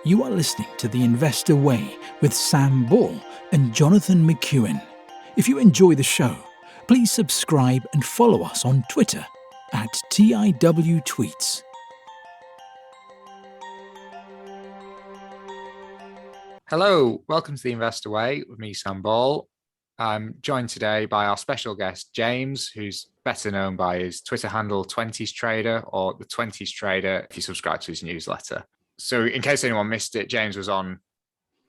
You are listening to The Investor Way with Sam Ball and Jonathan McEwen. If you enjoy the show, please subscribe and follow us on Twitter at TIW Tweets. Hello, welcome to The Investor Way with me, Sam Ball. I'm joined today by our special guest, James, who's better known by his Twitter handle, Twenties Trader, or the Twenties Trader, if you subscribe to his newsletter. So in case anyone missed it, James was on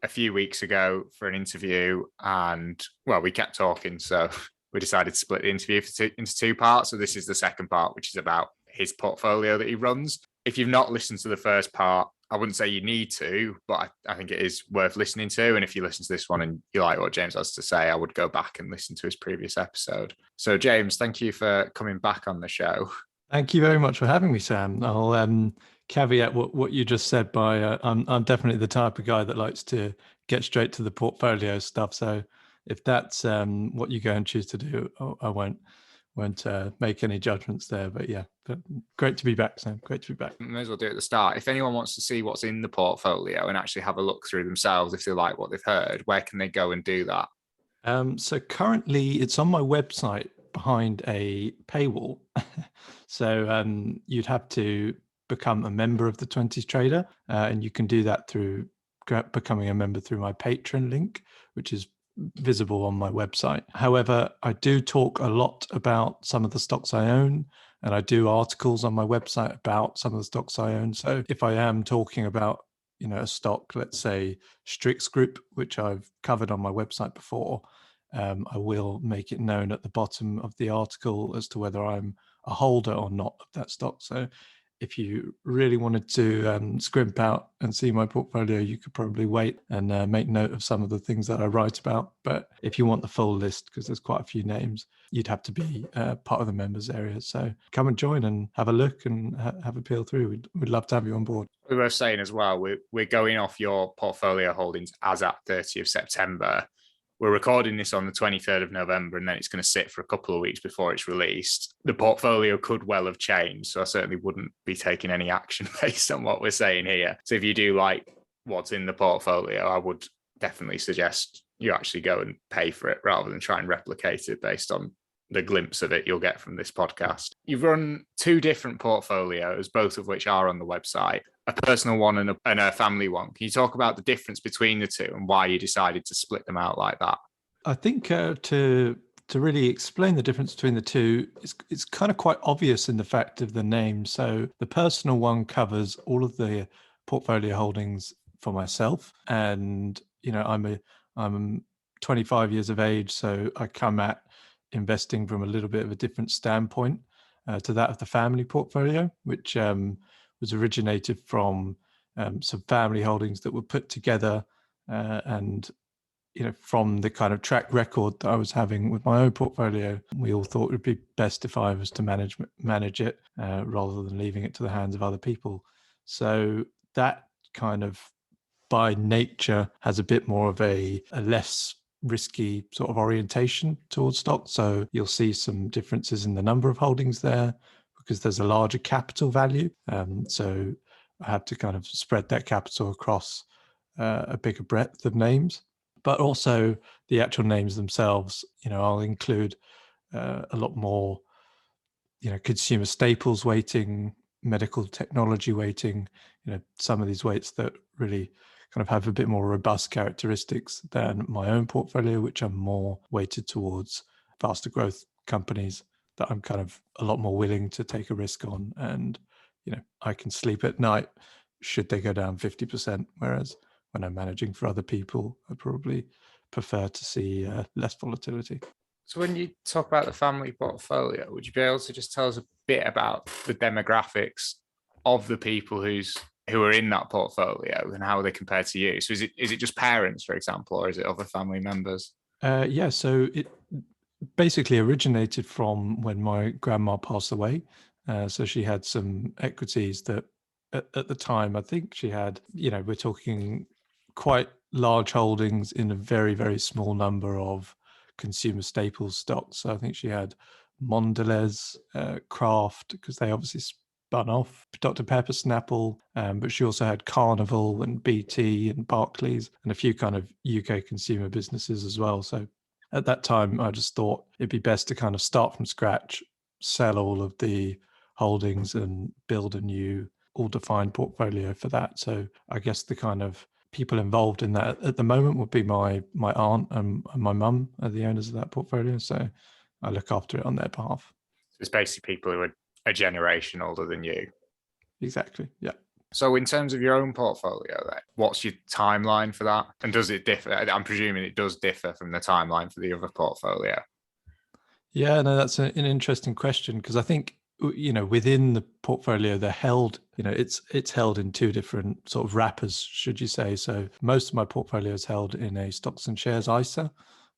a few weeks ago for an interview and, well, we kept talking. So we decided to split the interview into two parts. So this is the second part, which is about his portfolio that he runs. If you've not listened to the first part, I wouldn't say you need to, but I think it is worth listening to. And if you listen to this one and you like what James has to say, I would go back and listen to his previous episode. So James, thank you for coming back on the show. Thank you very much for having me, Sam. I'll caveat what you just said by I'm definitely the type of guy that likes to get straight to the portfolio stuff. So if that's what you go and choose to do, I won't make any judgments there. But yeah, great to be back, Sam. Great to be back. May as well do it at the start. If anyone wants to see what's in the portfolio and actually have a look through themselves, if they like what they've heard, where can they go and do that? So currently it's on my website behind a paywall. So you'd have to become a member of the Twenties Trader, and you can do that through becoming a member through my Patreon link, which is visible on my website. However, I do talk a lot about some of the stocks I own, and I do articles on my website about some of the stocks I own. So if I am talking about, a stock, let's say Strix Group, which I've covered on my website before, I will make it known at the bottom of the article as to whether I'm a holder or not of that stock. So if you really wanted to scrimp out and see my portfolio, you could probably wait and make note of some of the things that I write about. But if you want the full list, because there's quite a few names, you'd have to be part of the members area. So come and join and have a look and have a peel through. We'd love to have you on board. We were saying as well, we're going off your portfolio holdings as at 30th September. We're recording this on the 23rd of November, and then it's going to sit for a couple of weeks before it's released. The portfolio could well have changed, so I certainly wouldn't be taking any action based on what we're saying here. So if you do like what's in the portfolio, I would definitely suggest you actually go and pay for it rather than try and replicate it based on the glimpse of it you'll get from this podcast. You've run two different portfolios, both of which are on the website, a personal one and a family one. Can you talk about the difference between the two and why you decided to split them out like that? I think to really explain the difference between the two, it's kind of quite obvious in the fact of the name. So the personal one covers all of the portfolio holdings for myself, and I'm 25 years of age, so I come at investing from a little bit of a different standpoint to that of the family portfolio, which was originated from some family holdings that were put together and from the kind of track record that I was having with my own portfolio, we all thought it would be best if I was to manage it rather than leaving it to the hands of other people. So that kind of by nature has a bit more of a less risky sort of orientation towards stocks. So you'll see some differences in the number of holdings there because there's a larger capital value. So I have to kind of spread that capital across a bigger breadth of names, but also the actual names themselves. I'll include a lot more, consumer staples weighting, medical technology weighting, some of these weights that really kind of have a bit more robust characteristics than my own portfolio, which are more weighted towards faster growth companies that I'm kind of a lot more willing to take a risk on. And, I can sleep at night should they go down 50%, whereas when I'm managing for other people, I probably prefer to see less volatility. So when you talk about the family portfolio, would you be able to just tell us a bit about the demographics of the people who are in that portfolio and how they compare to you? So is it just parents, for example, or is it other family members? Yeah, so it basically originated from when my grandma passed away. So she had some equities that at the time, I think she had, we're talking quite large holdings in a very, very small number of consumer staples stocks. So I think she had Mondelez, Kraft, because they obviously spun off Dr. Pepper, Snapple, but she also had Carnival and BT and Barclays and a few kind of UK consumer businesses as well. So at that time, I just thought it'd be best to kind of start from scratch, sell all of the holdings and build a new all-defined portfolio for that. So I guess the kind of people involved in that at the moment would be my aunt and my mum are the owners of that portfolio. So I look after it on their behalf. It's basically people who are a generation older than you. Exactly. Yeah. So in terms of your own portfolio, then, what's your timeline for that? And does it differ? I'm presuming it does differ from the timeline for the other portfolio. Yeah, no, that's an interesting question, because I think, within the portfolio, they're held, it's held in two different sort of wrappers, should you say. So most of my portfolio is held in a stocks and shares ISA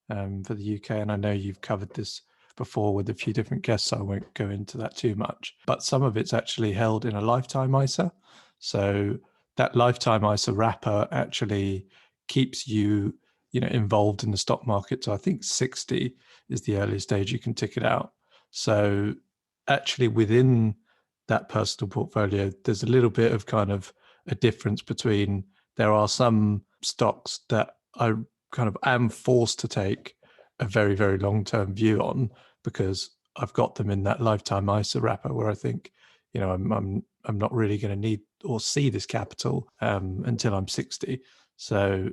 for the UK. And I know you've covered this before with a few different guests, so I won't go into that too much. But some of it's actually held in a lifetime ISA. So that lifetime ISA wrapper actually keeps you, involved in the stock market. So I think 60 is the earliest age you can tick it out. So actually within that personal portfolio, there's a little bit of kind of a difference between, there are some stocks that I kind of am forced to take a very, very long-term view on, because I've got them in that lifetime ISA wrapper where I think, I'm not really going to need or see this capital until I'm 60. So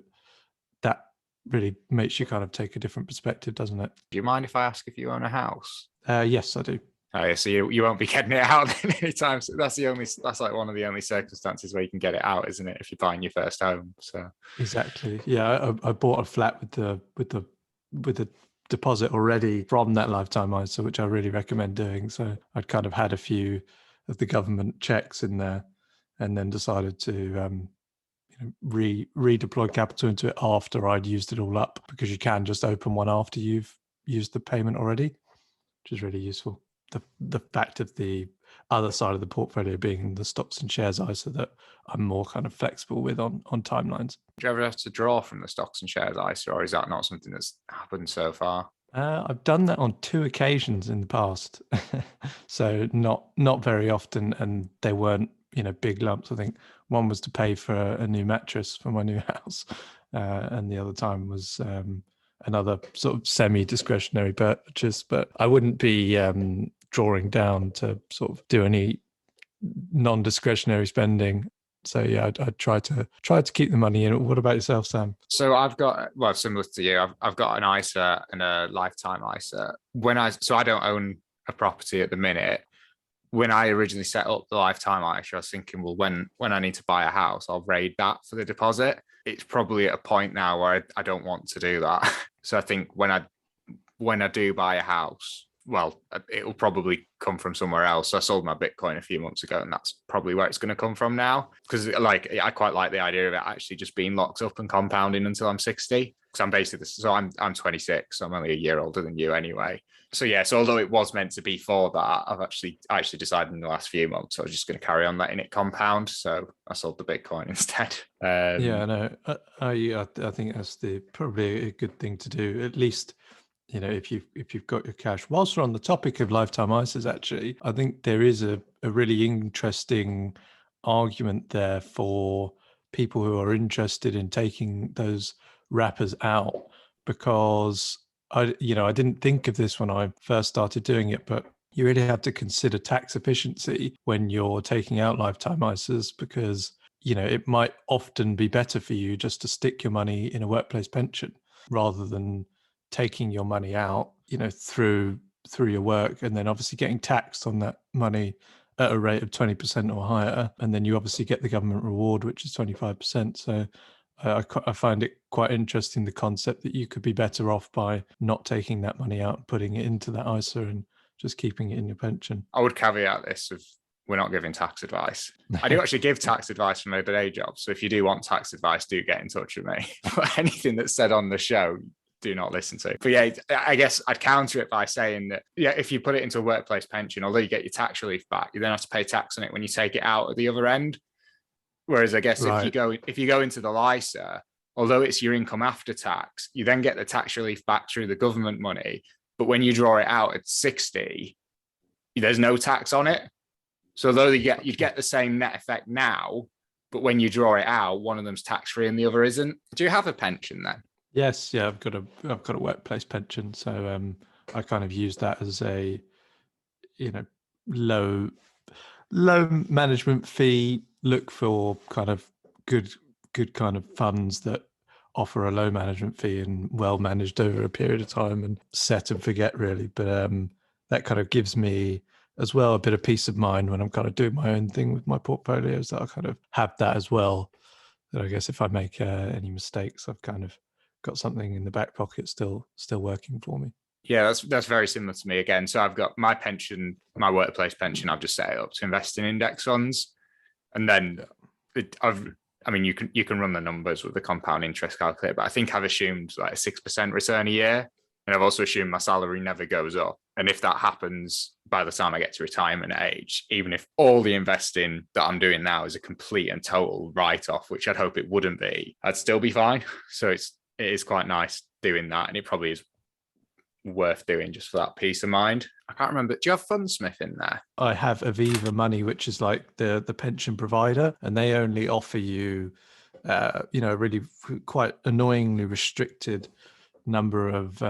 that really makes you kind of take a different perspective, doesn't it? Do you mind if I ask if you own a house? Yes, I do. Oh, yeah, so you won't be getting it out anytime. So that's like one of the only circumstances where you can get it out, isn't it? If you're buying your first home. So exactly. Yeah, I bought a flat with the deposit already from that lifetime ISA, which I really recommend doing. So I'd kind of had a few of the government checks in there, and then decided to redeploy capital into it after I'd used it all up, because you can just open one after you've used the payment already, which is really useful. The fact of the other side of the portfolio being the stocks and shares ISA that I'm more kind of flexible with on timelines. do you ever have to draw from the stocks and shares ISA, or is that not something that's happened so far? I've done that on 2 occasions in the past, so not very often, and they weren't big lumps. I think one was to pay for a new mattress for my new house, and the other time was another sort of semi-discretionary purchase. But I wouldn't be drawing down to sort of do any non-discretionary spending. So yeah, I'd try to keep the money in. What about yourself, Sam? So I've got, well, similar to you, I've got an ISA and a lifetime ISA. So I don't own a property at the minute. When I originally set up the lifetime ISA, I was thinking, well, when I need to buy a house, I'll raid that for the deposit. It's probably at a point now where I don't want to do that. So I think when I do buy a house, well, it'll probably come from somewhere else. So I sold my Bitcoin a few months ago, and that's probably where it's going to come from now. Because I quite like the idea of it actually just being locked up and compounding until I'm 60. Because I'm 26, so I'm only a year older than you anyway. So yeah, so although it was meant to be for that, I've actually decided in the last few months I was just going to carry on letting it compound. So I sold the Bitcoin instead. Yeah, no, I think that's probably a good thing to do. At least, if you've got your cash. Whilst we're on the topic of lifetime ISAs, actually, I think there is a really interesting argument there for people who are interested in taking those wrappers out, because I didn't think of this when I first started doing it, but you really have to consider tax efficiency when you're taking out lifetime ISAs, because it might often be better for you just to stick your money in a workplace pension rather than taking your money out, through your work, and then obviously getting taxed on that money at a rate of 20% or higher. And then you obviously get the government reward, which is 25%. So I find it quite interesting, the concept that you could be better off by not taking that money out and putting it into that ISA and just keeping it in your pension. I would caveat this with, we're not giving tax advice. I do actually give tax advice from my day job. So if you do want tax advice, do get in touch with me. But anything that's said on the show, do not listen to. But yeah, I guess I'd counter it by saying that, yeah, if you put it into a workplace pension, although you get your tax relief back, you then have to pay tax on it when you take it out at the other end. Whereas I guess Right. if you go into the LISA, although it's your income after tax, you then get the tax relief back through the government money. But when you draw it out at 60, there's no tax on it. So though you'd get the same net effect now, but when you draw it out, one of them's tax-free and the other isn't. Do you have a pension then? Yes, yeah, I've got a workplace pension, so I kind of use that as a, you know, low management fee. Look for kind of good kind of funds that offer a low management fee and well managed over a period of time, and set and forget really. But that kind of gives me as well a bit of peace of mind when I'm kind of doing my own thing with my portfolios, that I kind of have that as well. That I guess if I make any mistakes, I've kind of got something in the back pocket still working for me. Yeah, that's very similar to me again. So I've got my pension, my workplace pension. I've just set it up to invest in index funds, and then you can run the numbers with the compound interest calculator, but I think I've assumed like a 6% return a year, and I've also assumed my salary never goes up. And if that happens by the time I get to retirement age, even if all the investing that I'm doing now is a complete and total write-off, which I'd hope it wouldn't be, I'd still be fine. So it is quite nice doing that, and it probably is worth doing just for that peace of mind. I can't remember. Do you have Fundsmith in there? I have Aviva Money, which is like the pension provider, and they only offer you, really quite annoyingly restricted number of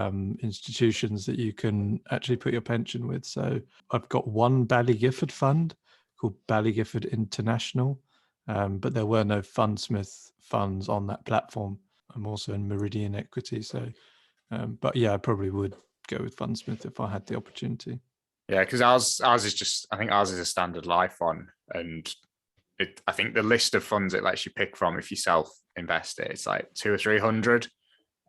institutions that you can actually put your pension with. So I've got one Ballygifford fund called Ballygifford International, but there were no Fundsmith funds on that platform. I'm also in Meridian Equity, so but yeah, I probably would go with Fundsmith if I had the opportunity. Yeah, because ours is just, I think ours is a standard life one, and I think the list of funds it lets you pick from if you self-invest it, it's like 200 or 300.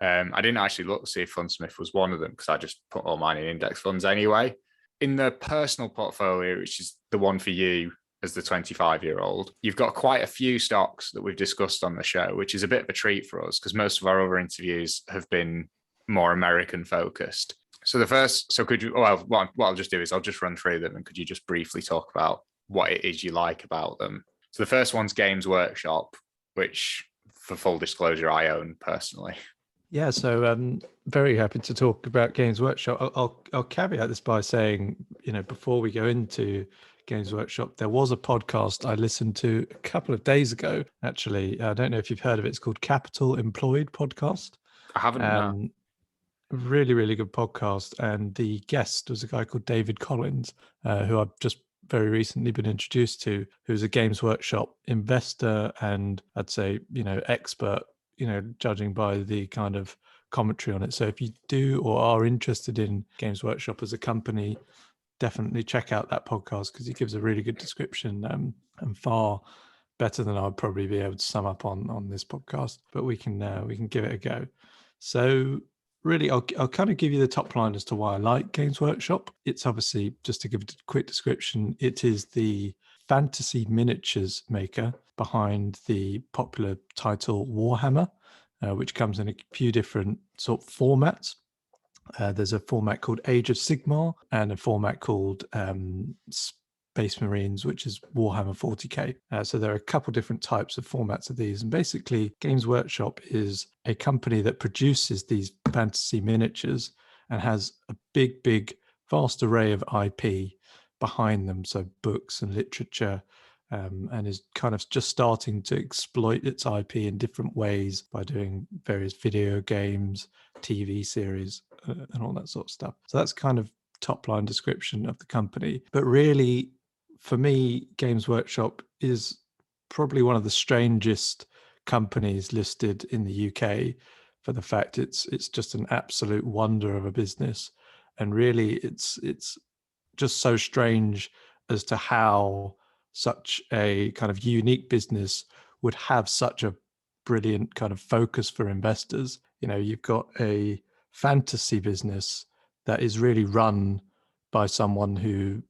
I didn't actually look to see if Fundsmith was one of them because I just put all mine in index funds anyway. In the personal portfolio, which is the one for you as the 25-year-old, you've got quite a few stocks that we've discussed on the show, which is a bit of a treat for us because most of our other interviews have been more American focused. So could you, what I'll just do is I'll just run through them, and could you just briefly talk about what it is you like about them? So the first one's Games Workshop, which for full disclosure, I own personally. Yeah, so I'm very happy to talk about Games Workshop. I'll caveat this by saying, before we go into Games Workshop, there was a podcast I listened to a couple of days ago, actually. I don't know if you've heard of it. It's called Capital Employed Podcast. I haven't, no. Really, really good podcast. And the guest was a guy called David Collins, who I've just very recently been introduced to, who's a Games Workshop investor and I'd say, expert, judging by the kind of commentary on it. So if you do or are interested in Games Workshop as a company, definitely check out that podcast because he gives a really good description and far better than I'd probably be able to sum up on this podcast. But we can give it a go. So really, I'll kind of give you the top line as to why I like Games Workshop. It's obviously, just to give a quick description, it is the fantasy miniatures maker behind the popular title Warhammer, which comes in a few different sort of formats. There's a format called Age of Sigmar and a format called Space Marines, which is Warhammer 40k. So there are a couple different types of formats of these. And basically, Games Workshop is a company that produces these fantasy miniatures and has a big, vast array of IP behind them. So books and literature, and is kind of just starting to exploit its IP in different ways by doing various video games, TV series, and all that sort of stuff. So that's kind of top line description of the company. But really, for me, Games Workshop is probably one of the strangest companies listed in the UK for the fact it's just an absolute wonder of a business. And really, it's just so strange as to how such a kind of unique business would have such a brilliant kind of focus for investors. You've got a fantasy business that is really run by someone who,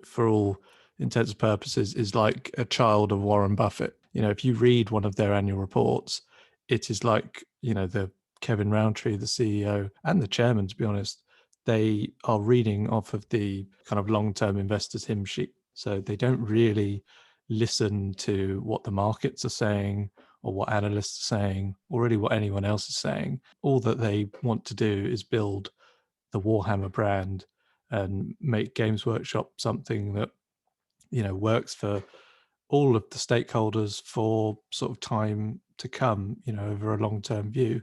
for all intents and purposes, is like a child of Warren Buffett. If you read one of their annual reports, it is like, the Kevin Roundtree, the CEO and the chairman, to be honest, they are reading off of the kind of long-term investors hymn sheet. So they don't really listen to what the markets are saying or what analysts are saying or really what anyone else is saying. All that they want to do is build the Warhammer brand and make Games Workshop something that works for all of the stakeholders for sort of time to come, over a long-term view.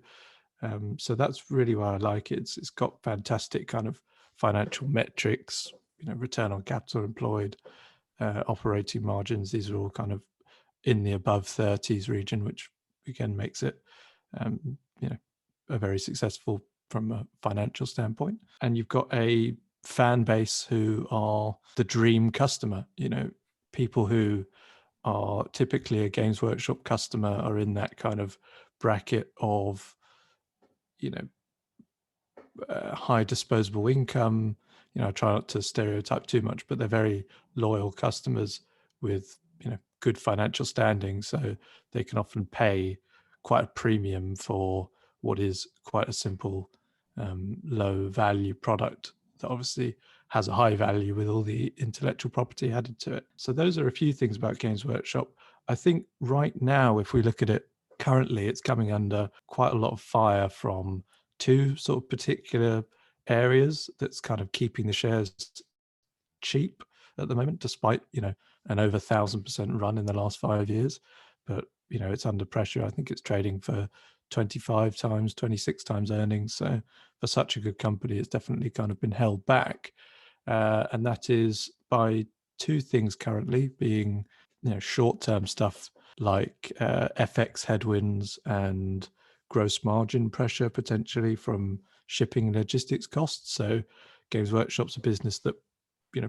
So that's really why I like it. It's got fantastic kind of financial metrics, return on capital employed, operating margins. These are all kind of in the above 30s region, which again makes it, a very successful from a financial standpoint. And you've got a fan base who are the dream customer, people who are typically a Games Workshop customer are in that kind of bracket of, high disposable income. I try not to stereotype too much, but they're very loyal customers with, good financial standing. So they can often pay quite a premium for what is quite a simple, low value product that obviously has a high value with all the intellectual property added to it. So those are a few things about Games Workshop. I think right now, if we look at it currently, it's coming under quite a lot of fire from two sort of particular areas that's kind of keeping the shares cheap at the moment, despite, an over 1,000% run in the last 5 years. But, it's under pressure. I think it's trading for 25 times, 26 times earnings. So for such a good company, it's definitely kind of been held back. And that is by two things currently being, short-term stuff like FX headwinds and gross margin pressure potentially from shipping and logistics costs. So Games Workshop's a business that,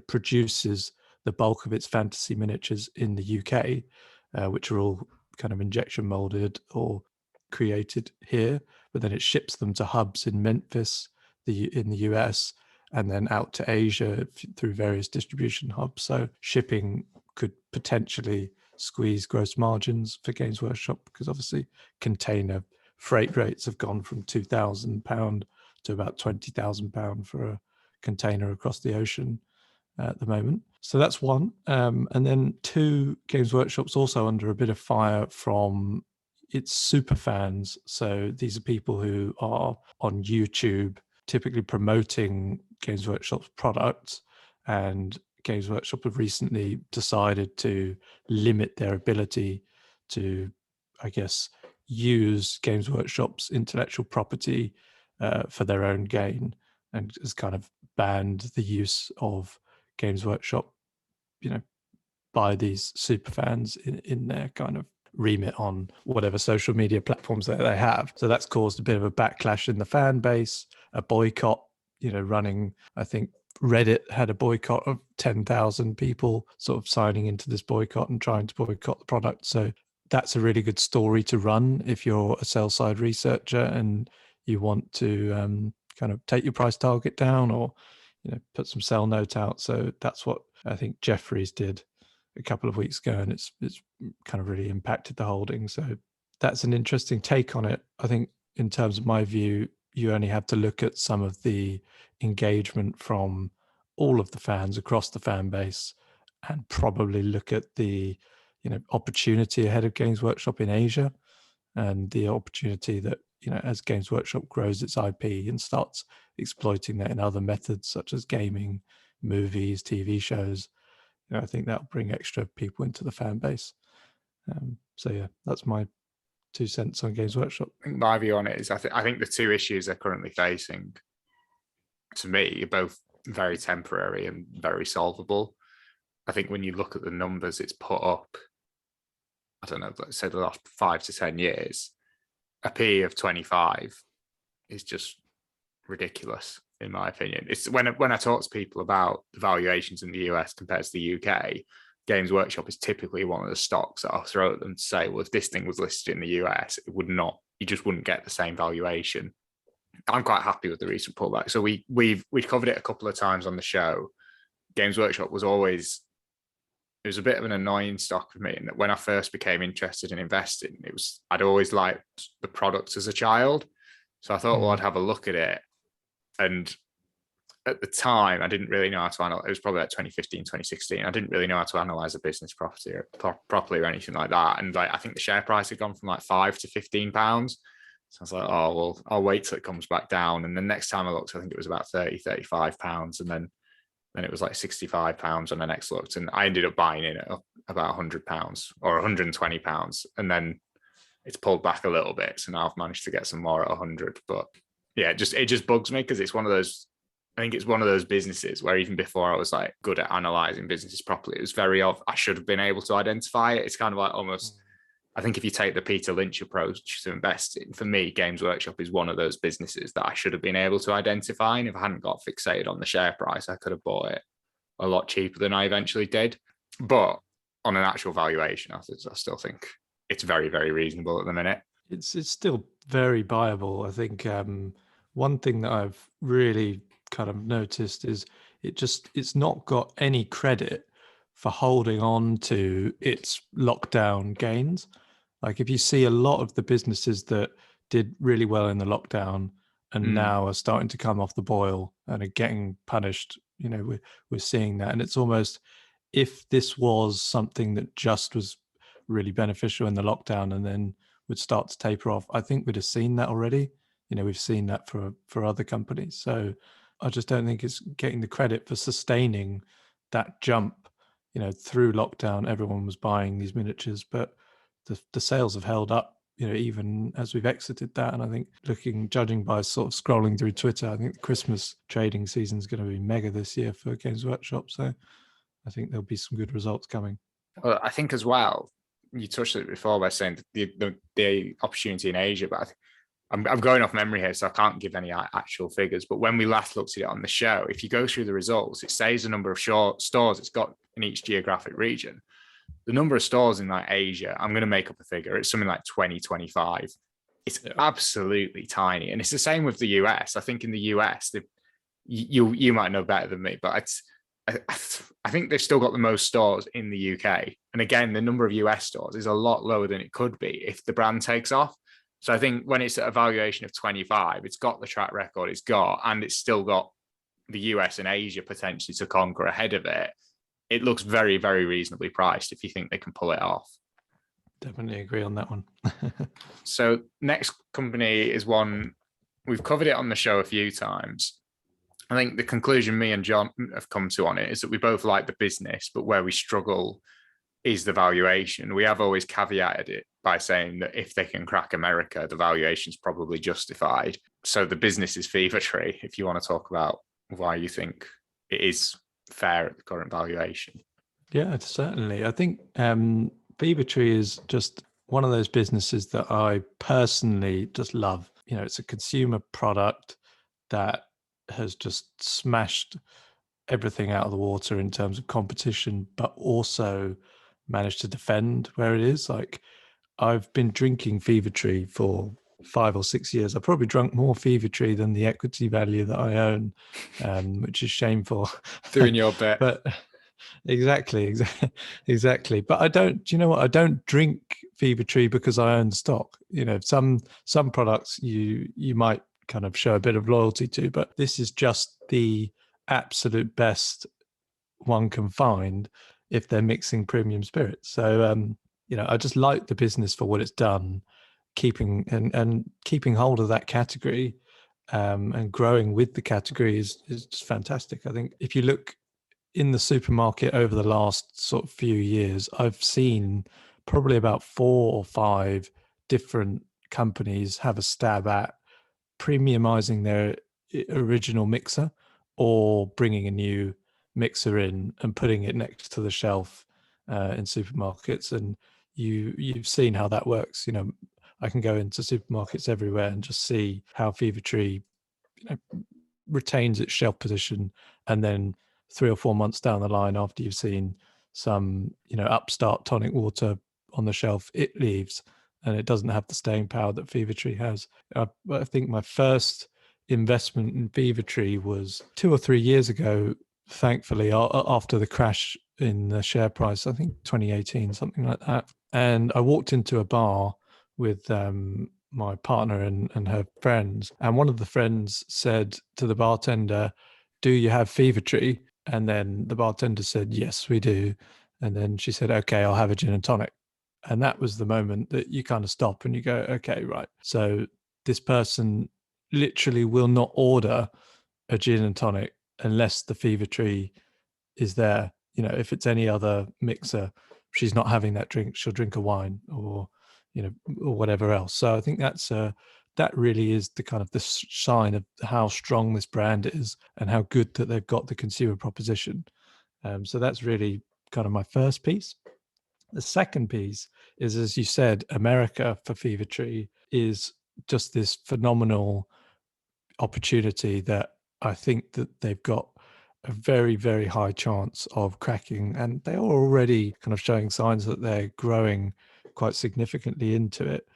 produces the bulk of its fantasy miniatures in the UK, which are all kind of injection molded or created here, but then it ships them to hubs in Memphis, in the US, and then out to Asia through various distribution hubs. So shipping could potentially squeeze gross margins for Games Workshop, because obviously container freight rates have gone from £2,000 to about £20,000 for a container across the ocean at the moment. So that's one. And then two, Games Workshop's also under a bit of fire from its super fans. So these are people who are on YouTube typically promoting Games Workshop's products, and Games Workshop have recently decided to limit their ability to, I guess, use Games Workshop's intellectual property for their own gain, and has kind of banned the use of Games Workshop, by these super fans in their kind of remit on whatever social media platforms that they have. So that's caused a bit of a backlash in the fan base, a boycott, running. I think Reddit had a boycott of 10,000 people sort of signing into this boycott and trying to boycott the product. So that's a really good story to run if you're a sell side researcher and you want to kind of take your price target down, or put some sell note out. So that's what I think Jeffries did a couple of weeks ago, and it's kind of really impacted the holding. So that's an interesting take on it. I think in terms of my view, you only have to look at some of the engagement from all of the fans across the fan base, and probably look at the opportunity ahead of Games Workshop in Asia, and the opportunity that as Games Workshop grows its IP and starts exploiting that in other methods such as gaming, movies, TV shows, I think that'll bring extra people into the fan base. So yeah, that's my 2 cents on Games Workshop. I think my view on it is I think the two issues they're currently facing, to me, are both very temporary and very solvable. I think when you look at the numbers it's put up, I don't know, let's say the last 5 to 10 years, a P of 25 is just ridiculous, in my opinion. It's when I talk to people about the valuations in the US compared to the UK, Games Workshop is typically one of the stocks that I'll throw at them to say, well, if this thing was listed in the US, it would not, you just wouldn't get the same valuation. I'm quite happy with the recent pullback. So we've covered it a couple of times on the show. Games Workshop was always, it was a bit of an annoying stock for me. And when I first became interested in investing, I'd always liked the product as a child. So I thought, well, I'd have a look at it. And at the time, I didn't really know how to analyze. It was probably like 2015, 2016. I didn't really know how to analyze a business properly or anything like that. And I think the share price had gone from like £5 to £15. So I was like, oh, well, I'll wait till it comes back down. And the next time I looked, I think it was about £30, £35. And then Then it was like £65 when I next looked, and I ended up buying it at about £100 or £120, and then it's pulled back a little bit. So now I've managed to get some more at 100. But yeah, it just bugs me because it's one of those. I think it's one of those businesses where even before I was like good at analyzing businesses properly, it was I should have been able to identify it. It's kind of like almost. I think if you take the Peter Lynch approach to investing, for me, Games Workshop is one of those businesses that I should have been able to identify. And if I hadn't got fixated on the share price, I could have bought it a lot cheaper than I eventually did. But on an actual valuation, I still think it's very, very reasonable at the minute. It's still very buyable. I think one thing that I've really kind of noticed is it's not got any credit for holding on to its lockdown gains. Like if you see a lot of the businesses that did really well in the lockdown and now are starting to come off the boil and are getting punished, we're seeing that. And it's almost, if this was something that just was really beneficial in the lockdown and then would start to taper off, I think we'd have seen that already. We've seen that for other companies. So I just don't think it's getting the credit for sustaining that jump. Through lockdown, everyone was buying these miniatures, but the sales have held up, even as we've exited that. And I think judging by sort of scrolling through Twitter, I think the Christmas trading season is going to be mega this year for Games Workshop. So I think there'll be some good results coming. Well, I think as well, you touched it before by saying the opportunity in Asia, but I'm going off memory here, so I can't give any actual figures. But when we last looked at it on the show, if you go through the results, it says the number of stores it's got in each geographic region. The number of stores in like Asia, I'm going to make up a figure, it's something like 20, 25. It's absolutely tiny. And it's the same with the US. I think in the US, you might know better than me, but I think they've still got the most stores in the UK. And again, the number of US stores is a lot lower than it could be if the brand takes off. So I think when it's at a valuation of 25, it's got the track record it's got, and it's still got the US and Asia potentially to conquer ahead of it. It looks very, very reasonably priced if you think they can pull it off. Definitely agree on that one. So next company is one, we've covered it on the show a few times. I think the conclusion me and John have come to on it is that we both like the business, but where we struggle is the valuation. We have always caveated it by saying that if they can crack America, the valuation is probably justified. So the business is Fevertree, if you want to talk about why you think it is fair at the current valuation. Yeah, certainly. I think Fevertree is just one of those businesses that I personally just love. It's a consumer product that has just smashed everything out of the water in terms of competition, but also managed to defend where it is. Like, I've been drinking Fevertree for 5 or 6 years. I've probably drunk more Fevertree than the equity value that I own, which is shameful. Doing your bit. But exactly. But I don't, do you know what? I don't drink Fevertree because I own stock. Some products you might kind of show a bit of loyalty to, but this is just the absolute best one can find if they're mixing premium spirits. So, I just like the business for what it's done, keeping hold of that category and growing with the category is just fantastic. I think if you look in the supermarket over the last sort of few years, I've seen probably about 4 or 5 different companies have a stab at premiumizing their original mixer or bringing a new mixer in and putting it next to the shelf in supermarkets. And you've seen how that works. I can go into supermarkets everywhere and just see how Fevertree retains its shelf position, and then 3 or 4 months down the line, after you've seen some upstart tonic water on the shelf, it leaves and it doesn't have the staying power that Fevertree has. I think my first investment in Fevertree was 2 or 3 years ago, thankfully, after the crash in the share price, I think 2018, something like that. And I walked into a bar with my partner and her friends. And one of the friends said to the bartender, "Do you have Fevertree?" And then the bartender said, "Yes, we do." And then she said, "Okay, I'll have a gin and tonic." And that was the moment that you kind of stop and you go, okay, right. So this person literally will not order a gin and tonic unless the Fevertree is there. You know, if it's any other mixer, she's not having that drink. She'll drink a wine or, you know, or whatever else. So I think that really is the kind of the sign of how strong this brand is and how good that they've got the consumer proposition. So that's really kind of my first piece. The second piece is, as you said, America for Fevertree is just this phenomenal opportunity that I think that they've got a very, very high chance of cracking. And they are already kind of showing signs that they're growing quite significantly into it.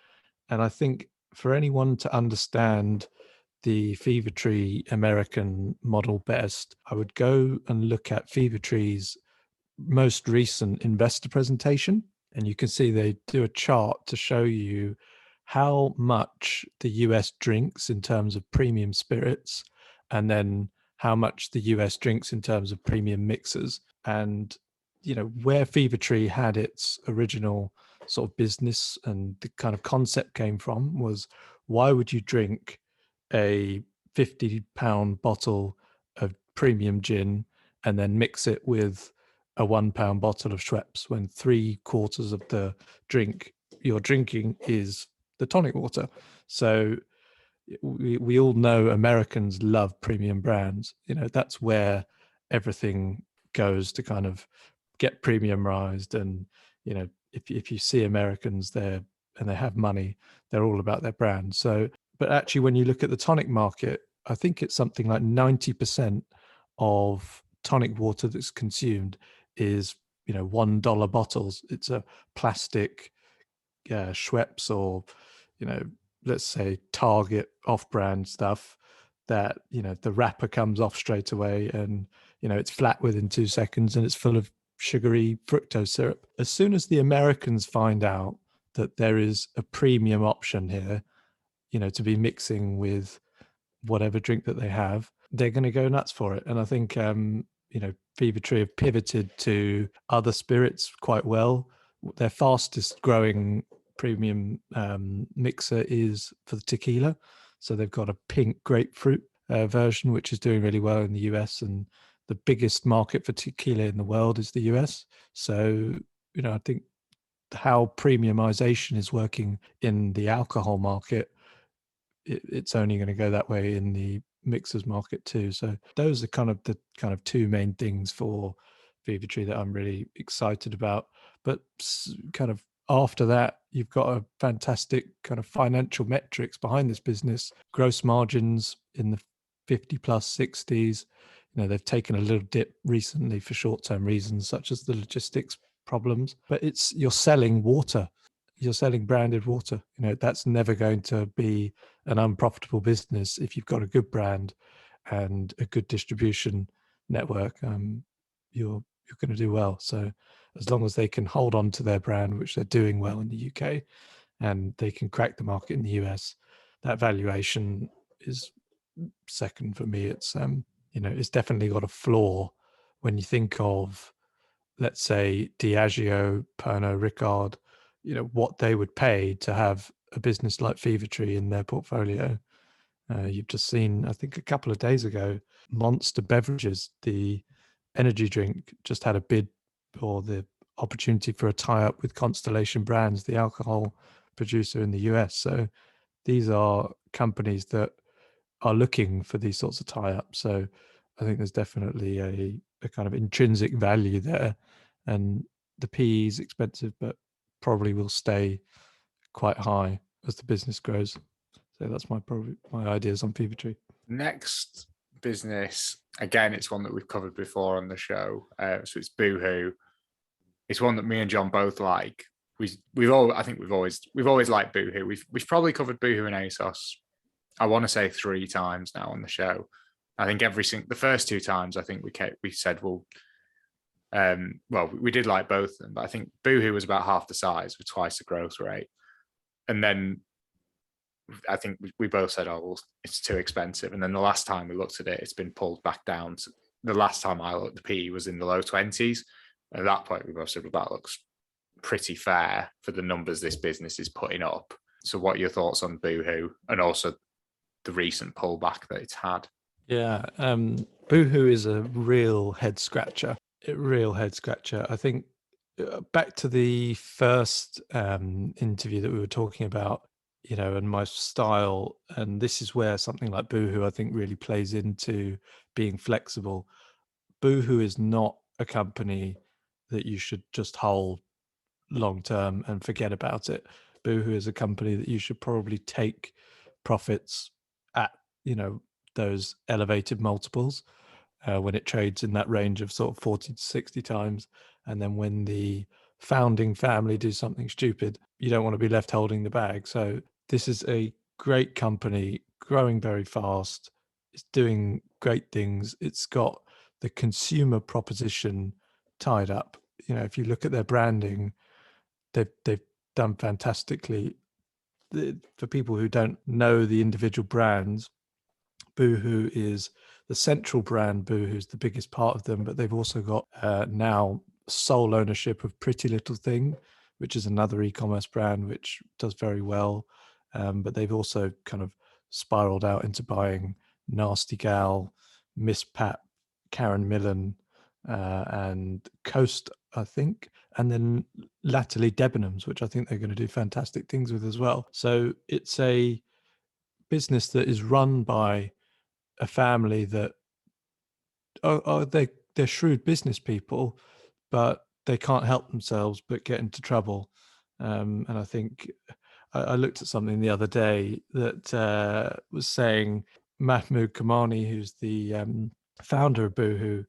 And I think for anyone to understand the Fevertree American model best, I would go and look at Fevertree's most recent investor presentation. And you can see they do a chart to show you how much the US drinks in terms of premium spirits, and then how much the US drinks in terms of premium mixers. And, you know, where Fevertree had its original sort of business and the kind of concept came from was, why would you drink a £50 bottle of premium gin and then mix it with a £1 bottle of Schweppes when 3/4 of the drink you're drinking is the tonic water? So we all know Americans love premium brands. You know, that's where everything goes to kind of get premiumized. And, you know, if you see Americans there and they have money, they're all about their brand. So, but actually, when you look at the tonic market, I think it's something like 90% of tonic water that's consumed is, you know, $1 bottles. It's a plastic Schweppes or, you know, let's say Target off-brand stuff that, you know, the wrapper comes off straight away and, you know, it's flat within 2 seconds and it's full of sugary fructose syrup. As soon as the Americans find out that there is a premium option here, you know, to be mixing with whatever drink that they have, they're going to go nuts for it. And I think, you know, Fevertree have pivoted to other spirits quite well. Their fastest growing premium mixer is for the tequila. So they've got a pink grapefruit version, which is doing really well in the US. And the biggest market for tequila in the world is the US. So, you know, I think how premiumization is working in the alcohol market, it's only going to go that way in the mixers market too. So those are kind of the two main things for Fevertree that I'm really excited about. But kind of after that, you've got a fantastic kind of financial metrics behind this business. Gross margins in the 50 plus 60s. You know, they've taken a little dip recently for short-term reasons, such as the logistics problems. But you're selling water. You're selling branded water. You know, that's never going to be an unprofitable business if you've got a good brand and a good distribution network. You're going to do well. So as long as they can hold on to their brand, which they're doing well in the UK, and they can crack the market in the US, that valuation is second for me. It's you know, it's definitely got a floor when you think of, let's say, Diageo, Pernod Ricard, you know, what they would pay to have a business like Fevertree in their portfolio. You've just seen, I think a couple of days ago, Monster Beverages, the energy drink, just had a bid or the opportunity for a tie-up with Constellation Brands, the alcohol producer in the US. So these are companies that are looking for these sorts of tie-ups. So I think there's definitely a kind of intrinsic value there. And the PE is expensive, but probably will stay quite high as the business grows. So that's my ideas on Fevertree. Next business, again, it's one that we've covered before on the show. So it's Boohoo. It's one that me and John both like. We've always liked Boohoo. We've probably covered Boohoo and ASOS, I want to say 3 times now on the show. I think the first 2 times, I think we said, well, we did like both of them, but I think Boohoo was about half the size with twice the growth rate. And then I think we both said, oh, well, it's too expensive. And then the last time we looked at it, it's been pulled back down. The last time I looked, the PE was in the low 20s. At that point, we both said, well, that looks pretty fair for the numbers this business is putting up. So what are your thoughts on Boohoo and also the recent pullback that it's had? Yeah, Boohoo is a real head scratcher. I think back to the first interview that we were talking about, and my style, and this is where something like Boohoo, I think, really plays into being flexible. Boohoo is not a company that you should just hold long term and forget about it. Boohoo is a company that you should probably take profits at, those elevated multiples when it trades in that range of sort of 40 to 60 times. And then when the founding family do something stupid, you don't want to be left holding the bag. So this is a great company, growing very fast. It's doing great things. It's got the consumer proposition tied up. If you look at their branding, they've done fantastically. For people who don't know the individual brands, Boohoo is the central brand. Boohoo is the biggest part of them, but they've also got now sole ownership of Pretty Little Thing, which is another e-commerce brand which does very well. But they've also kind of spiraled out into buying Nasty Gal, Miss Pat, Karen Millen, and Coast, I think, and then latterly Debenhams, which I think they're going to do fantastic things with as well. So it's a business that is run by a family that they're shrewd business people, but they can't help themselves but get into trouble. And I think I looked at something the other day that was saying Mahmood Kamani, who's the founder of Boohoo,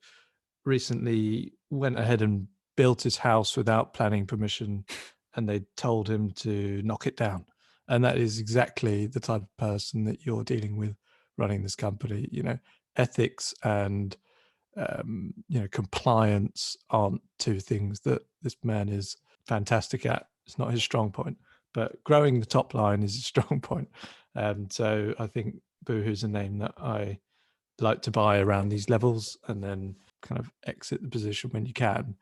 recently went ahead and built his house without planning permission, and they told him to knock it down. And that is exactly the type of person that you're dealing with running this company. Ethics and compliance aren't two things that this man is fantastic at. It's not his strong point, but growing the top line is a strong point. So I think Boohoo's a name that I like to buy around these levels and then kind of exit the position when you can.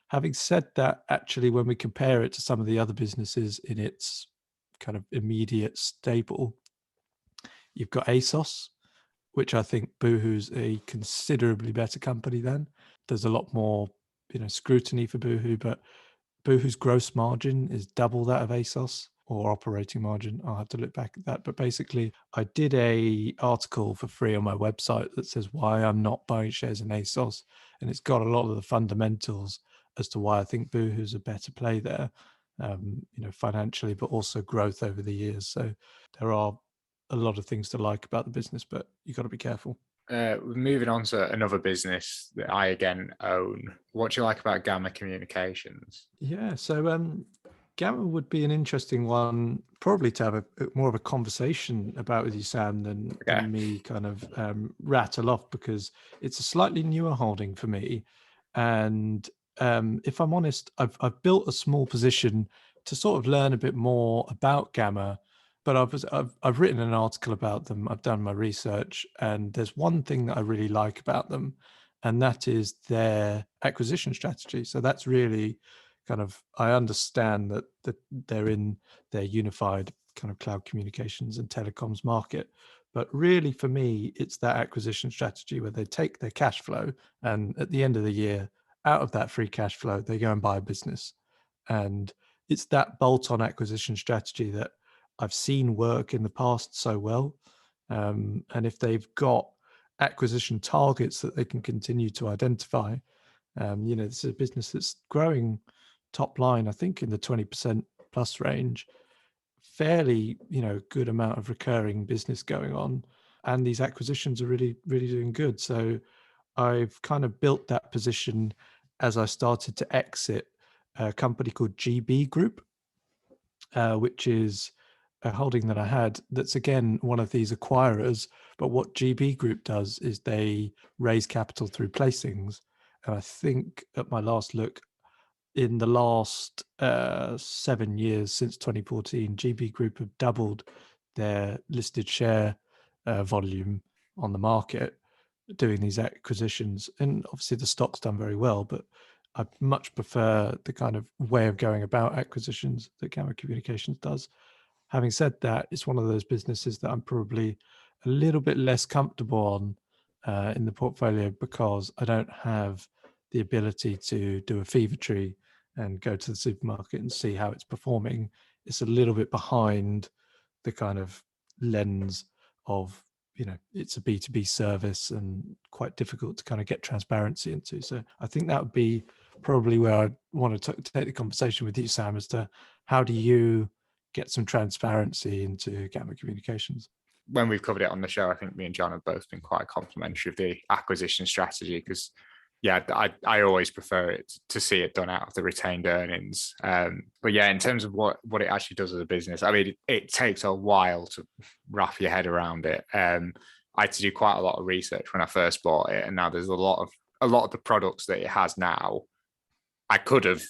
Having said that, actually, when we compare it to some of the other businesses in its kind of immediate stable, you've got ASOS, which I think Boohoo's a considerably better company than. There's a lot more, scrutiny for Boohoo, but Boohoo's gross margin is double that of ASOS, or operating margin. I'll have to look back at that. But basically, I did a article for free on my website that says why I'm not buying shares in ASOS. And it's got a lot of the fundamentals as to why I think Boohoo's a better play there, financially, but also growth over the years. So there are a lot of things to like about the business, but you've got to be careful. Moving on to another business that I again own. What do you like about Gamma Communications? Yeah, so Gamma would be an interesting one, probably to have a more of a conversation about with you, Sam, than me kind of rattle off, because it's a slightly newer holding for me. And if I'm honest, I've built a small position to sort of learn a bit more about Gamma. But I've written an article about them. I've done my research, and there's one thing that I really like about them, and that is their acquisition strategy. So that's really kind of, I understand that they're in their unified kind of cloud communications and telecoms market, but really for me, it's that acquisition strategy where they take their cash flow, and at the end of the year, out of that free cash flow, they go and buy a business, and it's that bolt-on acquisition strategy that I've seen work in the past so well. And if they've got acquisition targets that they can continue to identify, this is a business that's growing top line, I think in the 20% plus range, fairly, good amount of recurring business going on. And these acquisitions are really, really doing good. So I've kind of built that position as I started to exit a company called GB Group, which is a holding that I had that's, again, one of these acquirers. But what GB Group does is they raise capital through placings. And I think at my last look, in the last 7 years since 2014, GB Group have doubled their listed share volume on the market doing these acquisitions. And obviously the stock's done very well, but I much prefer the kind of way of going about acquisitions that Gamma Communications does. Having said that, it's one of those businesses that I'm probably a little bit less comfortable on in the portfolio because I don't have the ability to do a Fevertree and go to the supermarket and see how it's performing. It's a little bit behind the kind of lens of, it's a B2B service and quite difficult to kind of get transparency into. So I think that would be probably where I want to take the conversation with you, Sam, as to how do you get some transparency into Gamma Communications? When we've covered it on the show, I think me and John have both been quite complimentary of the acquisition strategy because, yeah, I always prefer it to see it done out of the retained earnings. But yeah, in terms of what it actually does as a business, I mean, it takes a while to wrap your head around it. I had to do quite a lot of research when I first bought it, and now there's a lot of the products that it has now. I could have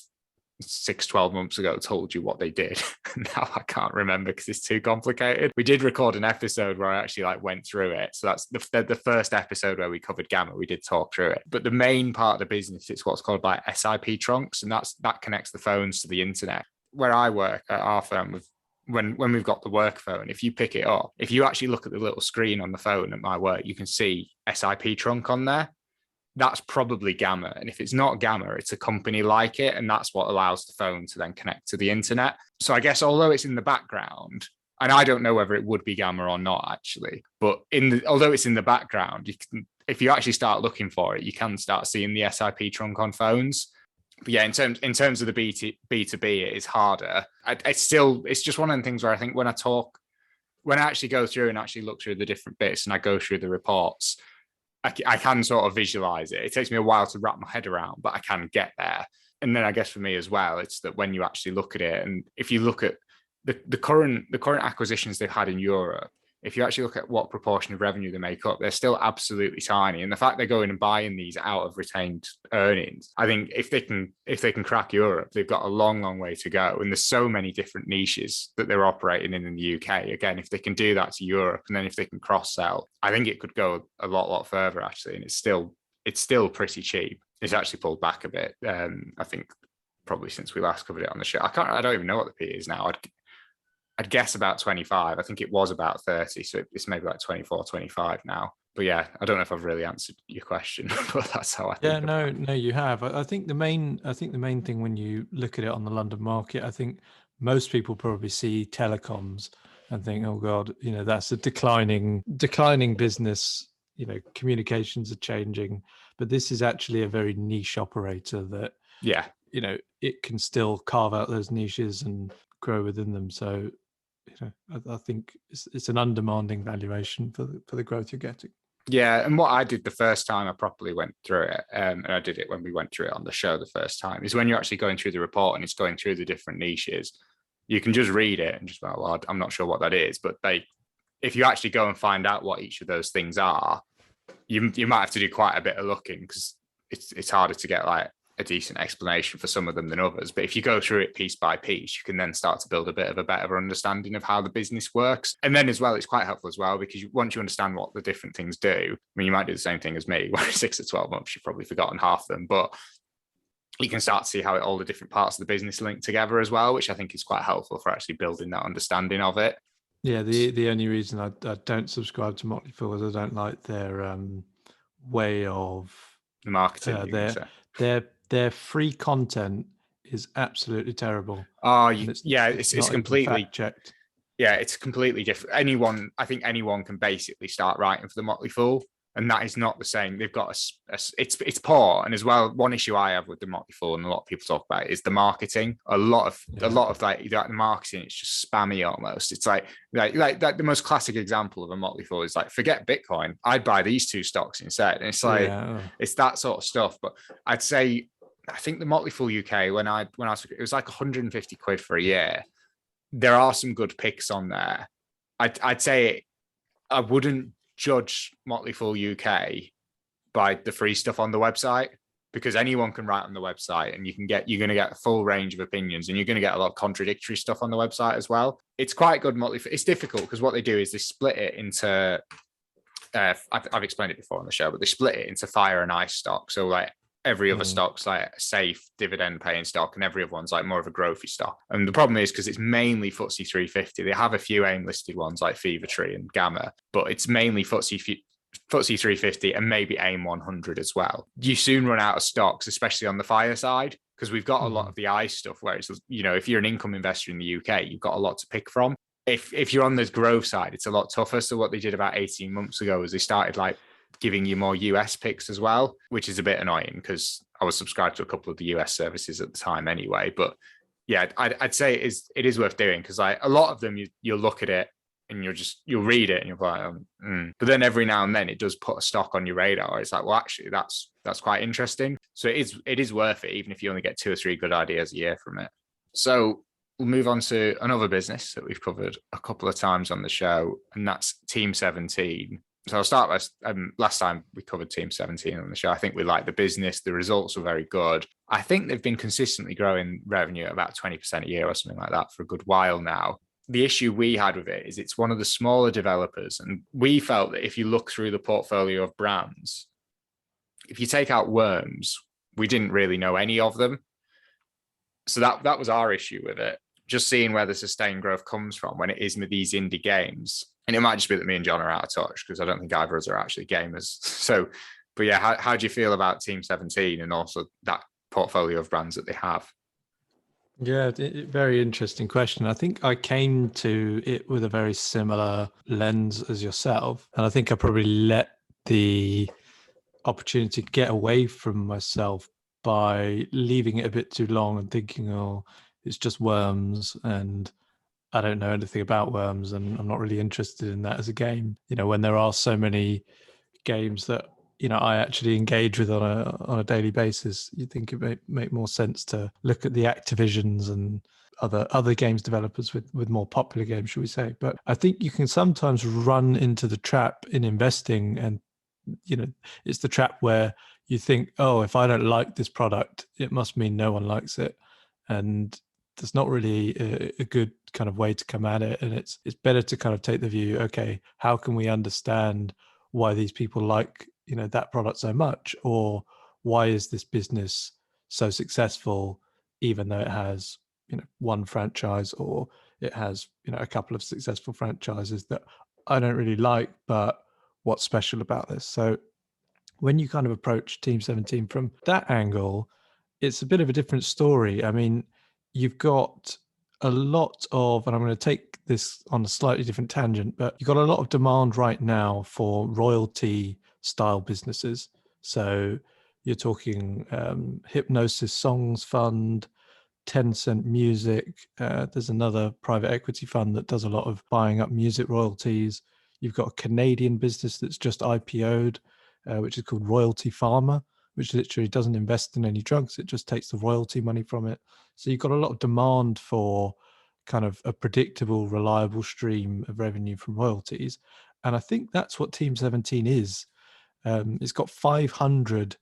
12 months ago told you what they did. Now I can't remember because it's too complicated. We did record an episode where I actually went through it. So that's the first episode where we covered Gamma. We did talk through it. But the main part of the business, it's what's called SIP trunks, and that connects the phones to the internet. Where I work at our firm, when we've got the work phone, if you pick it up, if you actually look at the little screen on the phone at my work, you can see SIP trunk on there. That's probably Gamma. And if it's not Gamma, it's a company like it. And that's what allows the phone to then connect to the internet. So I guess although it's in the background, and I don't know whether it would be Gamma or not, actually, but although it's in the background, if you actually start looking for it, you can start seeing the SIP trunk on phones. But yeah, in terms of the B2B, it is harder. It's just one of the things where I think when I actually go through and actually look through the different bits and I go through the reports, I can sort of visualize it. It takes me a while to wrap my head around, but I can get there. And then I guess for me as well, it's that when you actually look at it, and if you look at the current acquisitions they've had in Europe, if you actually look at what proportion of revenue they make up, they're still absolutely tiny. And the fact they're going and buying these out of retained earnings, I think if they can crack Europe, they've got a long, long way to go. And there's so many different niches that they're operating in the UK. Again, if they can do that to Europe, and then if they can cross-sell, I think it could go a lot further, actually. And it's still pretty cheap. It's actually pulled back a bit. I think probably since we last covered it on the show. I don't even know what the P is now. I'd guess about 25. I think it was about 30. So it's maybe 24, 25 now. But yeah, I don't know if I've really answered your question, but that's how I think. Yeah, no, you have. I think the main thing when you look at it on the London market, I think most people probably see telecoms and think, oh God, that's a declining business. Communications are changing, but this is actually a very niche operator that, yeah, it can still carve out those niches and grow within them. So, I think it's an undemanding valuation for the growth you're getting. Yeah, and what I did the first time I properly went through it, and I did it when we went through it on the show the first time, is when you're actually going through the report and it's going through the different niches. You can just read it and just, well, I'm not sure what that is, but if you actually go and find out what each of those things are, you might have to do quite a bit of looking because it's harder to get a decent explanation for some of them than others. But if you go through it piece by piece, you can then start to build a bit of a better understanding of how the business works. And then as well, it's quite helpful as well, because once you understand what the different things do, I mean, you might do the same thing as me, where 6 to 12 months, you've probably forgotten half of them, but you can start to see how all the different parts of the business link together as well, which I think is quite helpful for actually building that understanding of it. Yeah, the only reason I don't subscribe to Motley Fool is I don't like their way of the marketing. Their free content is absolutely terrible. Oh, it's completely checked. Yeah, it's completely different. I think anyone can basically start writing for the Motley Fool, and that is not the same. They've got it's poor, and as well, one issue I have with the Motley Fool, and a lot of people talk about it, is the marketing. A lot of the marketing, it's just spammy almost. It's like the most classic example of a Motley Fool is forget Bitcoin, I'd buy these 2 stocks instead. And it's it's that sort of stuff. But I'd say, I think the Motley Fool UK, when I was, it was 150 quid for a year. There are some good picks on there. I'd say I wouldn't judge Motley Fool UK by the free stuff on the website, because anyone can write on the website, and you're going to get a full range of opinions, and you're going to get a lot of contradictory stuff on the website as well. It's quite good Motley Fool. It's difficult because what they do is they split it into I've explained it before on the show, but they split it into fire and ice stock. So every other stock's a safe dividend paying stock, and every other one's more of a growthy stock. And the problem is because it's mainly FTSE 350. They have a few AIM listed ones like Fevertree and Gamma, but it's mainly FTSE FTSE 350 and maybe AIM 100 as well. You soon run out of stocks, especially on the fire side, because we've got a lot of the ICE stuff where it's, if you're an income investor in the UK, you've got a lot to pick from. If you're on the growth side, it's a lot tougher. So what they did about 18 months ago is they started like giving you more US picks as well, which is a bit annoying because I was subscribed to a couple of the US services at the time anyway. But yeah, I'd say it is worth doing, because like a lot of them, you'll look at it and you'll read it and you're like, But then every now and then it does put a stock on your radar. It's like, well, actually, that's quite interesting. So it is worth it, even if you only get 2 or 3 good ideas a year from it. So we'll move on to another business that we've covered a couple of times on the show, and that's Team 17. So I'll start by, last time we covered Team 17 on the show. I think we liked the business. The results were very good. I think they've been consistently growing revenue at about 20% a year or something like that for a good while now. The issue we had with it is it's one of the smaller developers. And we felt that if you look through the portfolio of brands, if you take out Worms, we didn't really know any of them. So that was our issue with it. Just seeing where the sustained growth comes from when it is with these indie games. And it might just be that me and John are out of touch, because I don't think either of us are actually gamers. So, but yeah, how do you feel about Team 17 and also that portfolio of brands that they have? Yeah, very interesting question. I think I came to it with a very similar lens as yourself. And I think I probably let the opportunity to get away from myself by leaving it a bit too long and thinking, oh, it's just Worms and I don't know anything about Worms and I'm not really interested in that as a game. When there are so many games that I actually engage with on a daily basis, you think it may make more sense to look at the Activisions and other games developers with more popular games, should we say. But I think you can sometimes run into the trap in investing, and it's the trap where you think, oh, if I don't like this product, it must mean no one likes it. And there's not really a good kind of way to come at it. And it's better to kind of take the view, okay, how can we understand why these people like that product so much, or why is this business so successful even though it has one franchise, or it has a couple of successful franchises that I don't really like, but what's special about this? So when you kind of approach Team 17 from that angle, it's a bit of a different story. I mean, you've got a lot of, and I'm going to take this on a slightly different tangent, but you've got a lot of demand right now for royalty style businesses. So you're talking Hypnosis Songs Fund, Tencent Music. There's another private equity fund that does a lot of buying up music royalties. You've got a Canadian business that's just IPO'd, which is called Royalty Pharma, which literally doesn't invest in any drugs. It just takes the royalty money from it. So you've got a lot of demand for kind of a predictable, reliable stream of revenue from royalties. And I think that's what Team 17 is. It's got 500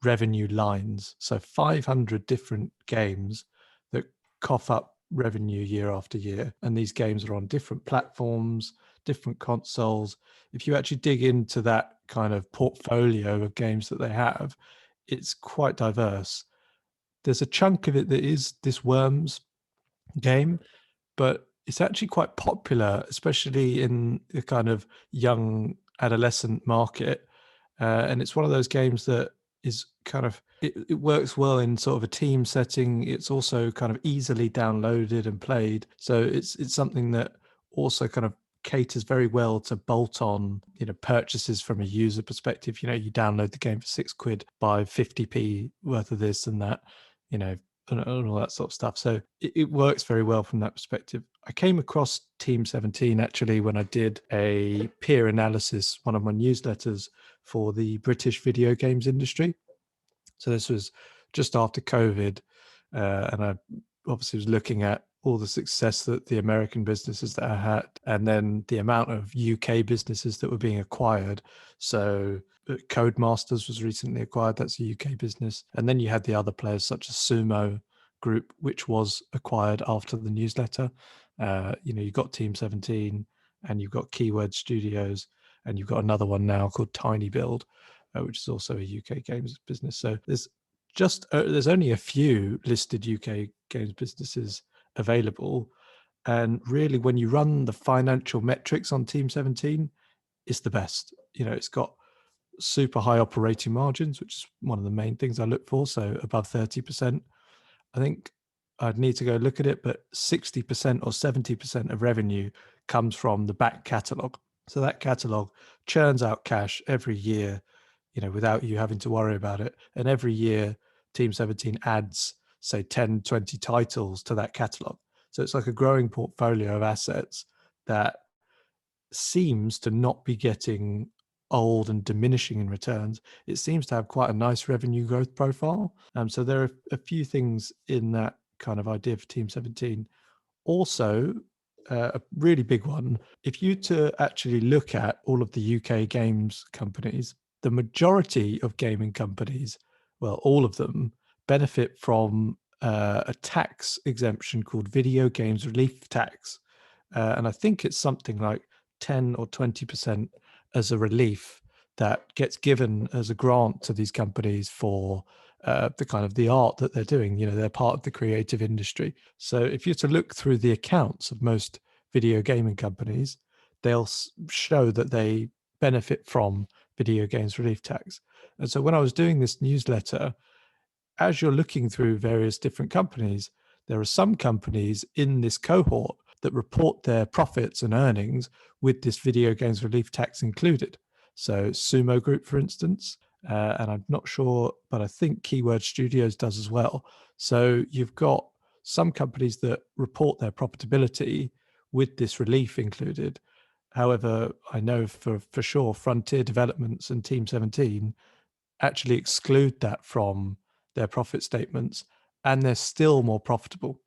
revenue lines. So 500 different games that cough up revenue year after year. And these games are on different platforms, different consoles. If you actually dig into that kind of portfolio of games that they have, it's quite diverse. There's a chunk of it that is this Worms game, but it's actually quite popular, especially in the kind of young adolescent market. And it's one of those games that is kind of, it works well in sort of a team setting. It's also kind of easily downloaded and played. So it's something that also kind of caters very well to bolt on, purchases from a user perspective. You download the game for £6, buy 50p worth of this and that, and all that sort of stuff. So it works very well from that perspective. I came across Team 17 actually when I did a peer analysis, one of my newsletters for the British video games industry. So this was just after COVID, and I obviously was looking at all the success that the American businesses that I had, and then the amount of UK businesses that were being acquired. So Codemasters was recently acquired. That's a UK business. And then you had the other players such as Sumo Group, which was acquired after the newsletter. You've got Team 17 and you've got Keyword Studios, and you've got another one now called Tiny Build, which is also a UK games business. So there's only a few listed UK games businesses available. And really, when you run the financial metrics on Team 17, it's the best. It's got super high operating margins, which is one of the main things I look for. So above 30%. I think I'd need to go look at it, but 60% or 70% of revenue comes from the back catalog. So that catalog churns out cash every year, without you having to worry about it. And every year, Team 17 adds, say, 10, 20 titles to that catalog. So it's like a growing portfolio of assets that seems to not be getting old and diminishing in returns. It seems to have quite a nice revenue growth profile. So there are a few things in that kind of idea for Team 17. Also, a really big one, if you to actually look at all of the UK games companies, the majority of gaming companies, well, all of them, benefit from a tax exemption called video games relief tax. And I think it's something like 10 or 20% as a relief that gets given as a grant to these companies for the kind of the art that they're doing. They're part of the creative industry. So if you're to look through the accounts of most video gaming companies, they'll show that they benefit from video games relief tax. And so when I was doing this newsletter, as you're looking through various different companies, there are some companies in this cohort that report their profits and earnings with this video games relief tax included. So Sumo Group, for instance, and I'm not sure, but I think Keyword Studios does as well. So you've got some companies that report their profitability with this relief included. However, I know for sure Frontier Developments and Team 17 actually exclude that from their profit statements, and they're still more profitable.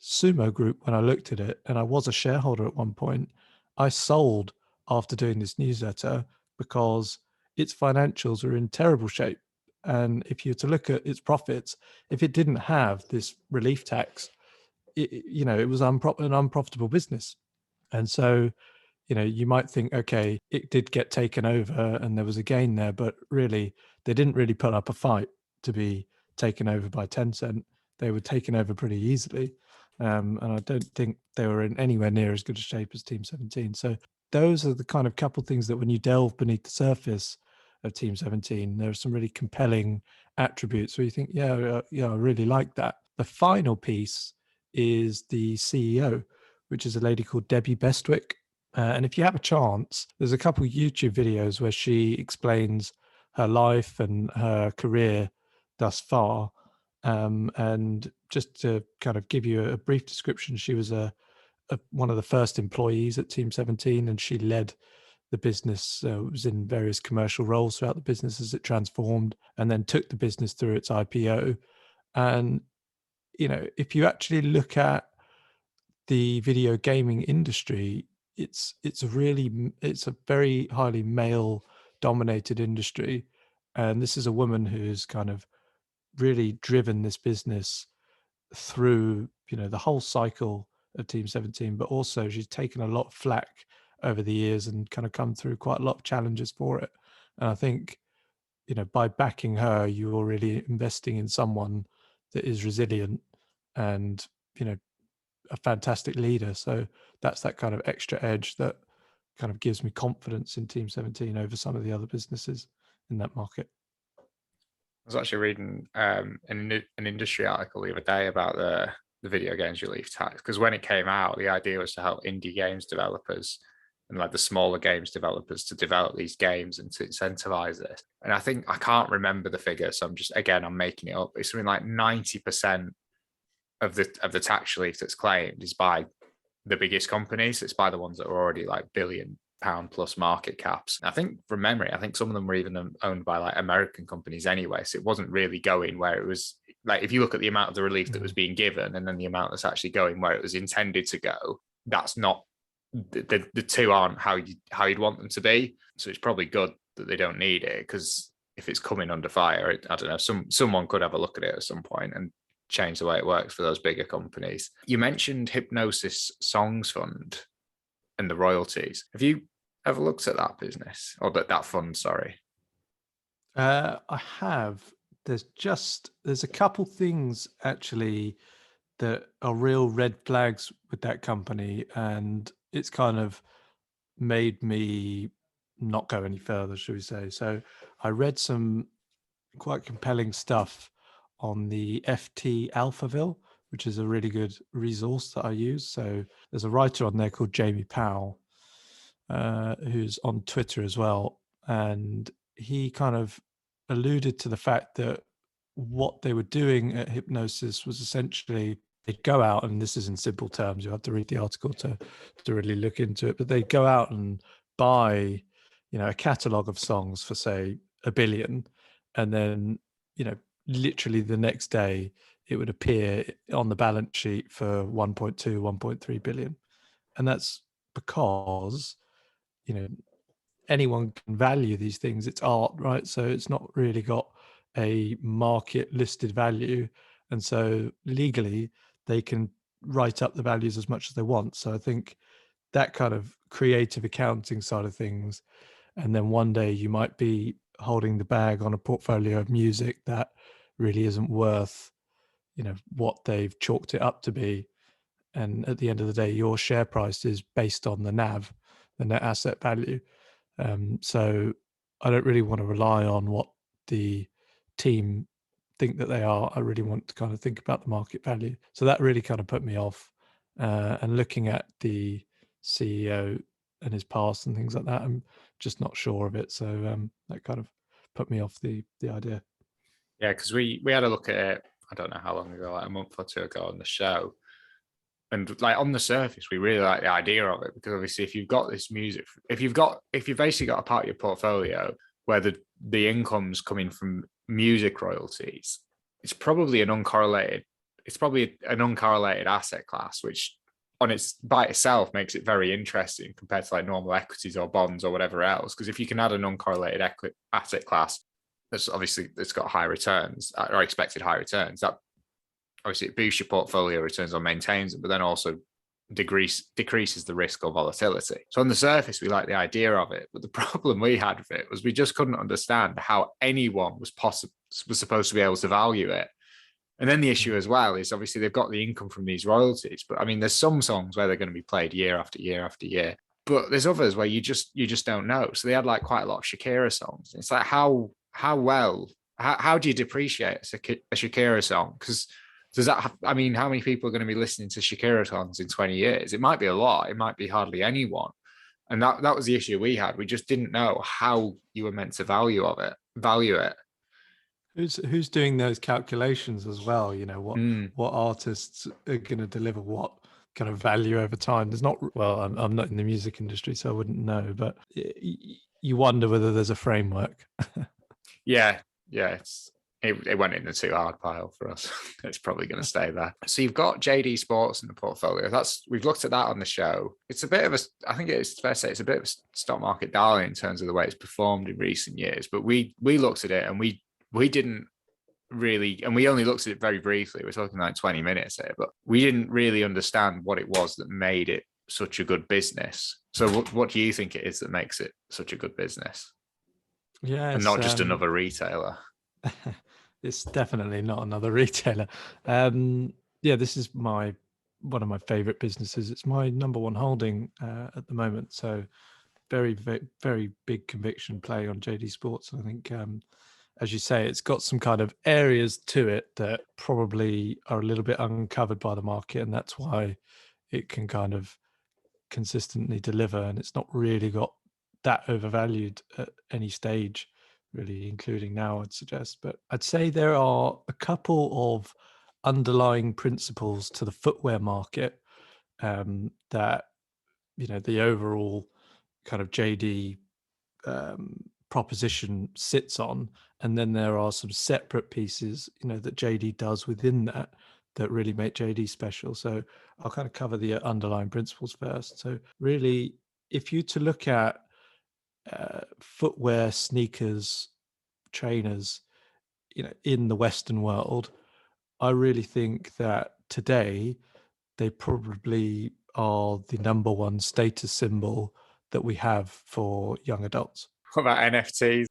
Sumo Group, when I looked at it, and I was a shareholder at one point, I sold after doing this newsletter because its financials are in terrible shape. And if you were to look at its profits, if it didn't have this relief tax, it was an unprofitable business. And so, you might think, okay, it did get taken over and there was a gain there, but really, they didn't really put up a fight to be taken over by Tencent. They were taken over pretty easily. And I don't think they were in anywhere near as good a shape as Team 17. So those are the kind of couple things that when you delve beneath the surface of Team 17, there are some really compelling attributes where you think, yeah, I really like that. The final piece is the CEO, which is a lady called Debbie Bestwick. And if you have a chance, there's a couple of YouTube videos where she explains her life and her career thus far. And just to kind of give you a brief description, she was one of the first employees at Team 17, and she led the business, was in various commercial roles throughout the business as it transformed, and then took the business through its IPO. And, if you actually look at the video gaming industry, it's a very highly male dominated industry. And this is a woman who's kind of really driven this business through, the whole cycle of Team 17, but also she's taken a lot of flack over the years and kind of come through quite a lot of challenges for it. And I think, by backing her, you're really investing in someone that is resilient and, a fantastic leader. So that's that kind of extra edge that kind of gives me confidence in Team 17 over some of the other businesses in that market. I was actually reading an industry article the other day about the video games relief tax, because when it came out, the idea was to help indie games developers and like the smaller games developers to develop these games and to incentivize this. And I think, I can't remember the figure, so I'm making it up. It's something like 90% of the tax relief that's claimed is by the biggest companies. It's by the ones that are already like £1 billion plus market caps. I think from memory, I think some of them were even owned by like American companies anyway. So it wasn't really going where it was. Like, if you look at the amount of the relief that was being given and then the amount that's actually going where it was intended to go, that's not, the two aren't how you'd want them to be. So it's probably good that they don't need it, because if it's coming under fire, I don't know, someone could have a look at it at some point and change the way it works for those bigger companies. You mentioned Hypnosis Songs Fund and the royalties. Have you ever looked at that business, or that fund? Sorry. I have. There's a couple things actually that are real red flags with that company, and it's kind of made me not go any further, should we say. So I read some quite compelling stuff on the FT Alphaville, which is a really good resource that I use. So there's a writer on there called Jamie Powell, who's on Twitter as well. And he kind of alluded to the fact that what they were doing at Hypnosis was essentially they'd go out, and this is in simple terms, you have to read the article to really look into it, but they'd go out and buy, a catalog of songs for, say, 1 billion, and then, literally the next day it would appear on the balance sheet for 1.2, 1.3 billion. And that's because, anyone can value these things. It's art, right? So it's not really got a market listed value. And so legally, they can write up the values as much as they want. So I think that kind of creative accounting side of things. And then one day you might be holding the bag on a portfolio of music that really isn't worth, what they've chalked it up to be. And at the end of the day, your share price is based on the NAV, the net asset value. So I don't really want to rely on what the team think that they are. I really want to kind of think about the market value. So that really kind of put me off. And looking at the CEO and his past and things like that, I'm just not sure of it. So that kind of put me off the idea. Yeah, because we had a look at it, I don't know how long ago, like a month or two ago on the show. And like on the surface, we really like the idea of it, because obviously if you've got this music, if you've basically got a part of your portfolio where the income's coming from music royalties, it's probably an uncorrelated asset class, which by itself makes it very interesting compared to like normal equities or bonds or whatever else. Because if you can add an uncorrelated asset class it's got high returns or expected high returns, that obviously it boosts your portfolio returns or maintains them, but then also decreases the risk or volatility. So on the surface, we like the idea of it, but the problem we had with it was we just couldn't understand how anyone was supposed to be able to value it. And then the issue as well is obviously they've got the income from these royalties, but I mean, there's some songs where they're going to be played year after year after year, but there's others where you just don't know. So they had like quite a lot of Shakira songs. It's like how do you depreciate a Shakira song? Because does that how many people are going to be listening to Shakira songs in 20 years? It might be a lot. It might be hardly anyone. And that was the issue we had. We just didn't know how you were meant to value it. Who's doing those calculations as well? What artists are going to deliver what kind of value over time? There's not, well, I'm not in the music industry, so I wouldn't know, but you wonder whether there's a framework. Yeah. It went in the too hard pile for us. It's probably going to stay there. So you've got JD Sports in the portfolio. We've looked at that on the show. It's a bit of I think it's fair to say it's a bit of a stock market darling in terms of the way it's performed in recent years. But we looked at it and we didn't really, and we only looked at it very briefly. We're talking like 20 minutes here, but we didn't really understand what it was that made it such a good business. So what do you think it is that makes it such a good business? Yeah, and not just another retailer. It's definitely not another retailer. This is one of my favorite businesses. It's my number one holding at the moment. So very, very, very big conviction play on JD Sports. I think, as you say, it's got some kind of areas to it that probably are a little bit uncovered by the market, and that's why it can kind of consistently deliver. And it's not really got that overvalued at any stage, really, including now, I'd suggest. But I'd say there are a couple of underlying principles to the footwear market that, the overall kind of JD proposition sits on. And then there are some separate pieces, that JD does within that really make JD special. So I'll kind of cover the underlying principles first. So really, if you to look at footwear, sneakers, trainers, in the Western world, I really think that today they probably are the number one status symbol that we have for young adults. What about NFTs?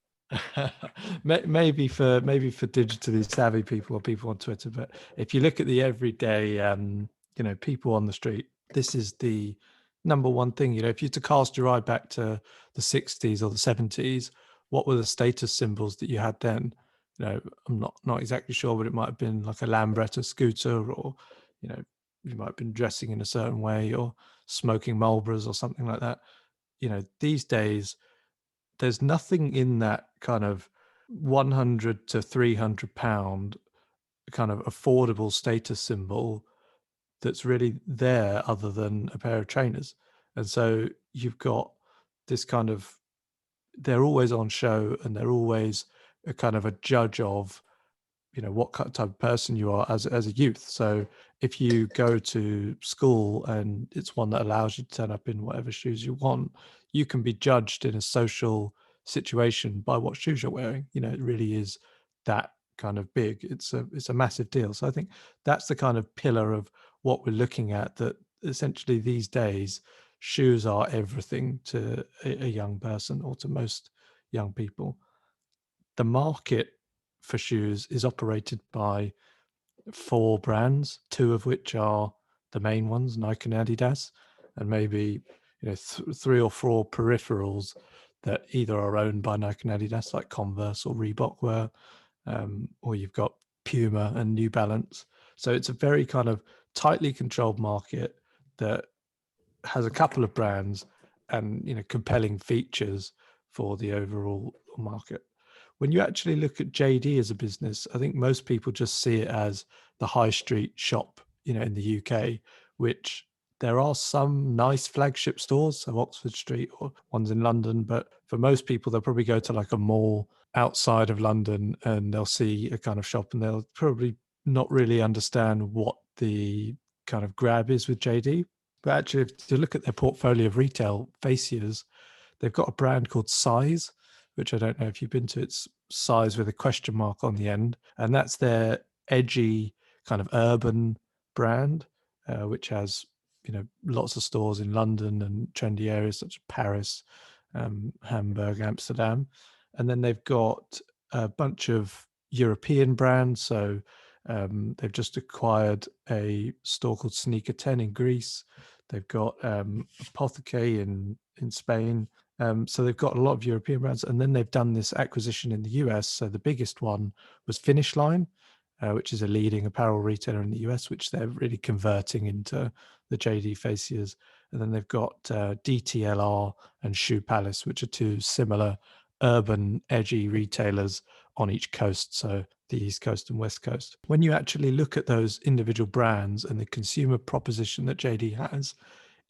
maybe for digitally savvy people or people on Twitter, but if you look at the everyday, people on the street, this is the number one thing. If you to cast your eye back to the 60s or the 70s, what were the status symbols that you had then? I'm not exactly sure, but it might have been like a Lambretta scooter, or you might have been dressing in a certain way, or smoking Marlboros or something like that. These days there's nothing in that kind of 100 to 300 pound kind of affordable status symbol that's really there other than a pair of trainers. And so you've got this kind of, they're always on show, and they're always a kind of a judge of what type of person you are as a youth. So if you go to school and it's one that allows you to turn up in whatever shoes you want, you can be judged in a social situation by what shoes you're wearing. It really is that kind of big. It's a massive deal. So I think that's the kind of pillar of what we're looking at, that essentially these days shoes are everything to a young person, or to most young people. The market for shoes is operated by 4 brands, 2 of which are the main ones, Nike and Adidas, and maybe 3 or 4 peripherals that either are owned by Nike and Adidas, like Converse or Reebok were, or you've got Puma and New Balance. So it's a very kind of tightly controlled market that has a couple of brands and compelling features for the overall market. When you actually look at JD as a business, I think most people just see it as the high street shop, in the UK, which there are some nice flagship stores, so Oxford Street or ones in London, but for most people, they'll probably go to like a mall outside of London and they'll see a kind of shop, and they'll probably not really understand what the kind of grab is with JD. But actually, if you look at their portfolio of retail fascias, they've got a brand called Size, which I don't know if you've been to. It's Size with a question mark on the end. And that's their edgy kind of urban brand, which has, lots of stores in London and trendy areas such as Paris, Hamburg, Amsterdam. And then they've got a bunch of European brands. So they've just acquired a store called Sneaker 10 in Greece. They've got Apotheke in Spain. So they've got a lot of European brands, and then they've done this acquisition in the US. So the biggest one was Finish Line, which is a leading apparel retailer in the US, which they're really converting into the JD fascias. And then they've got DTLR and Shoe Palace, which are 2 similar urban edgy retailers on each coast, so the East Coast and West Coast. When you actually look at those individual brands and the consumer proposition that JD has,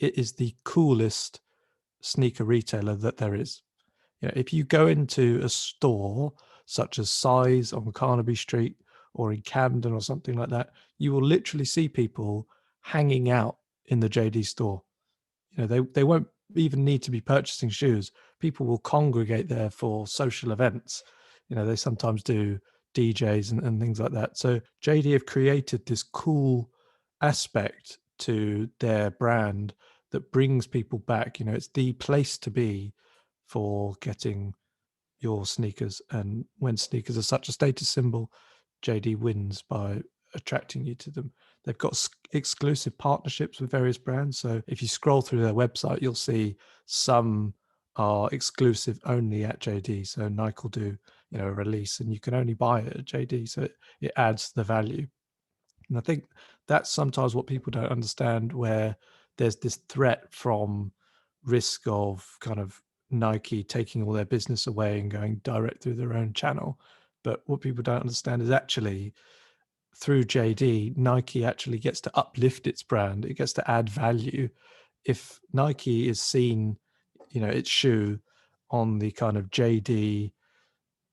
it is the coolest sneaker retailer that there is. If you go into a store such as Size on Carnaby Street or in Camden or something like that, you will literally see people hanging out in the JD store. They won't even need to be purchasing shoes. People will congregate there for social events. They sometimes do DJs and things like that. So JD have created this cool aspect to their brand that brings people back. It's the place to be for getting your sneakers. And when sneakers are such a status symbol, JD wins by attracting you to them. They've got exclusive partnerships with various brands. So if you scroll through their website, you'll see some are exclusive only at JD. So Nike will do, a release and you can only buy it at JD. So it adds the value. And I think that's sometimes what people don't understand, where there's this threat from risk of kind of Nike taking all their business away and going direct through their own channel. But what people don't understand is actually through JD, Nike actually gets to uplift its brand. It gets to add value. If Nike is seen, its shoe on the kind of JD,